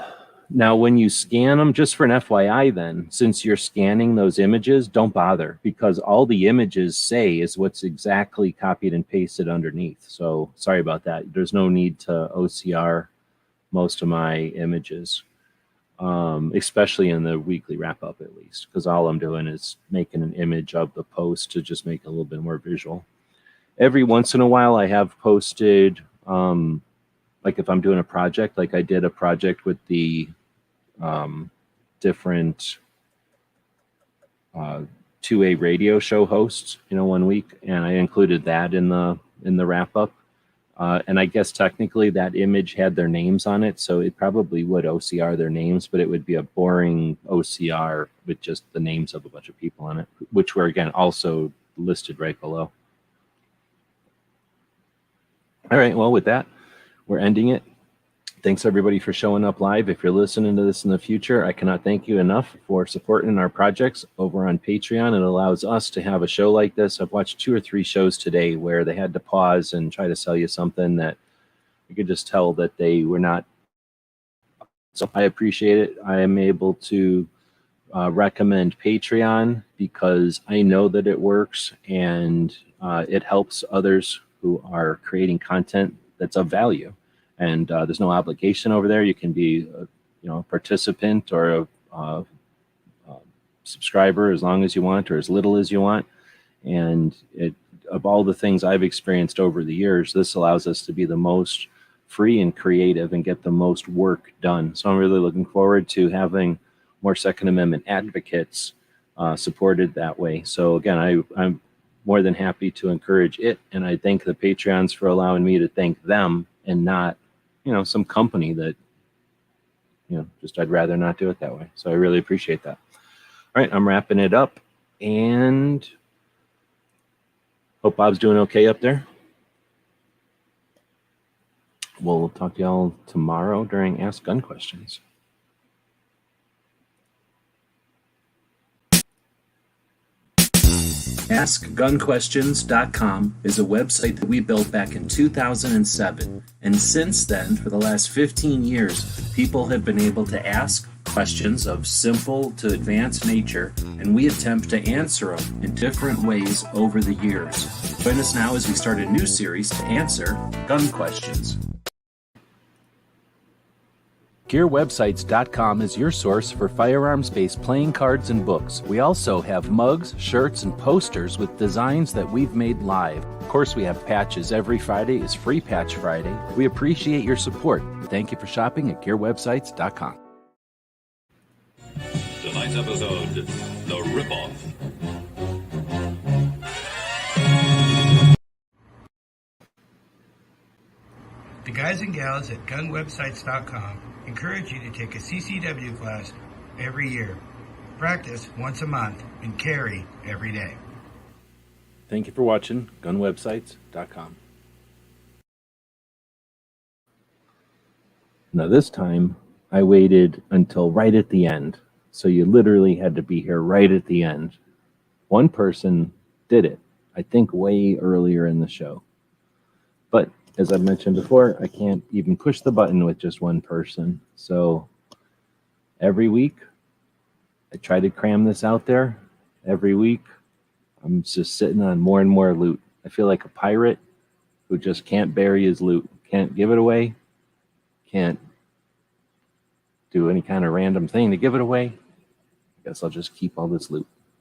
when you scan them, just for an FYI then, since you're scanning those images, don't bother, because all the images say is what's exactly copied and pasted underneath. So sorry about that. There's no need to OCR most of my images, especially in the weekly wrap-up at least, because all I'm doing is making an image of the post to just make it a little bit more visual. Every once in a while, I have posted... like if I'm doing a project, like I did a project with the different 2A radio show hosts, 1 week, and I included that in the wrap up. And I guess technically that image had their names on it, so it probably would OCR their names, but it would be a boring OCR with just the names of a bunch of people on it, which were again also listed right below. All right, well, with that, we're ending it. Thanks everybody for showing up live. If you're listening to this in the future, I cannot thank you enough for supporting our projects over on Patreon. It allows us to have a show like this. I've watched 2 or 3 shows today where they had to pause and try to sell you something that you could just tell that they were not. So I appreciate it. I am able to recommend Patreon because I know that it works and it helps others who are creating content that's of value. And there's no obligation over there. You can be a participant or a subscriber as long as you want or as little as you want. And of all the things I've experienced over the years, this allows us to be the most free and creative and get the most work done. So I'm really looking forward to having more Second Amendment advocates supported that way. So again, I'm more than happy to encourage it. And I thank the Patreons for allowing me to thank them and not, some company that, just I'd rather not do it that way. So I really appreciate that. All right, I'm wrapping it up and hope Bob's doing okay up there. We'll talk to y'all tomorrow during Ask Gun Questions. AskGunQuestions.com is a website that we built back in 2007, and since then, for the last 15 years, people have been able to ask questions of simple to advanced nature, and we attempt to answer them in different ways over the years. Join us now as we start a new series to answer gun questions. GearWebsites.com is your source for firearms-based playing cards and books. We also have mugs, shirts, and posters with designs that we've made live. Of course, we have patches. Every Friday is Free Patch Friday. We appreciate your support. Thank you for shopping at GearWebsites.com. Tonight's episode, The Ripoff. The guys and gals at GunWebsites.com encourage you to take a CCW class every year, practice once a month, and carry every day. Thank you for watching GunWebsites.com. Now this time, I waited until right at the end. So you literally had to be here right at the end. One person did it, I think way earlier in the show. But as I've mentioned before, I can't even push the button with just one person. So every week, I try to cram this out there. Every week, I'm just sitting on more and more loot. I feel like a pirate who just can't bury his loot. Can't give it away. Can't do any kind of random thing to give it away. I guess I'll just keep all this loot.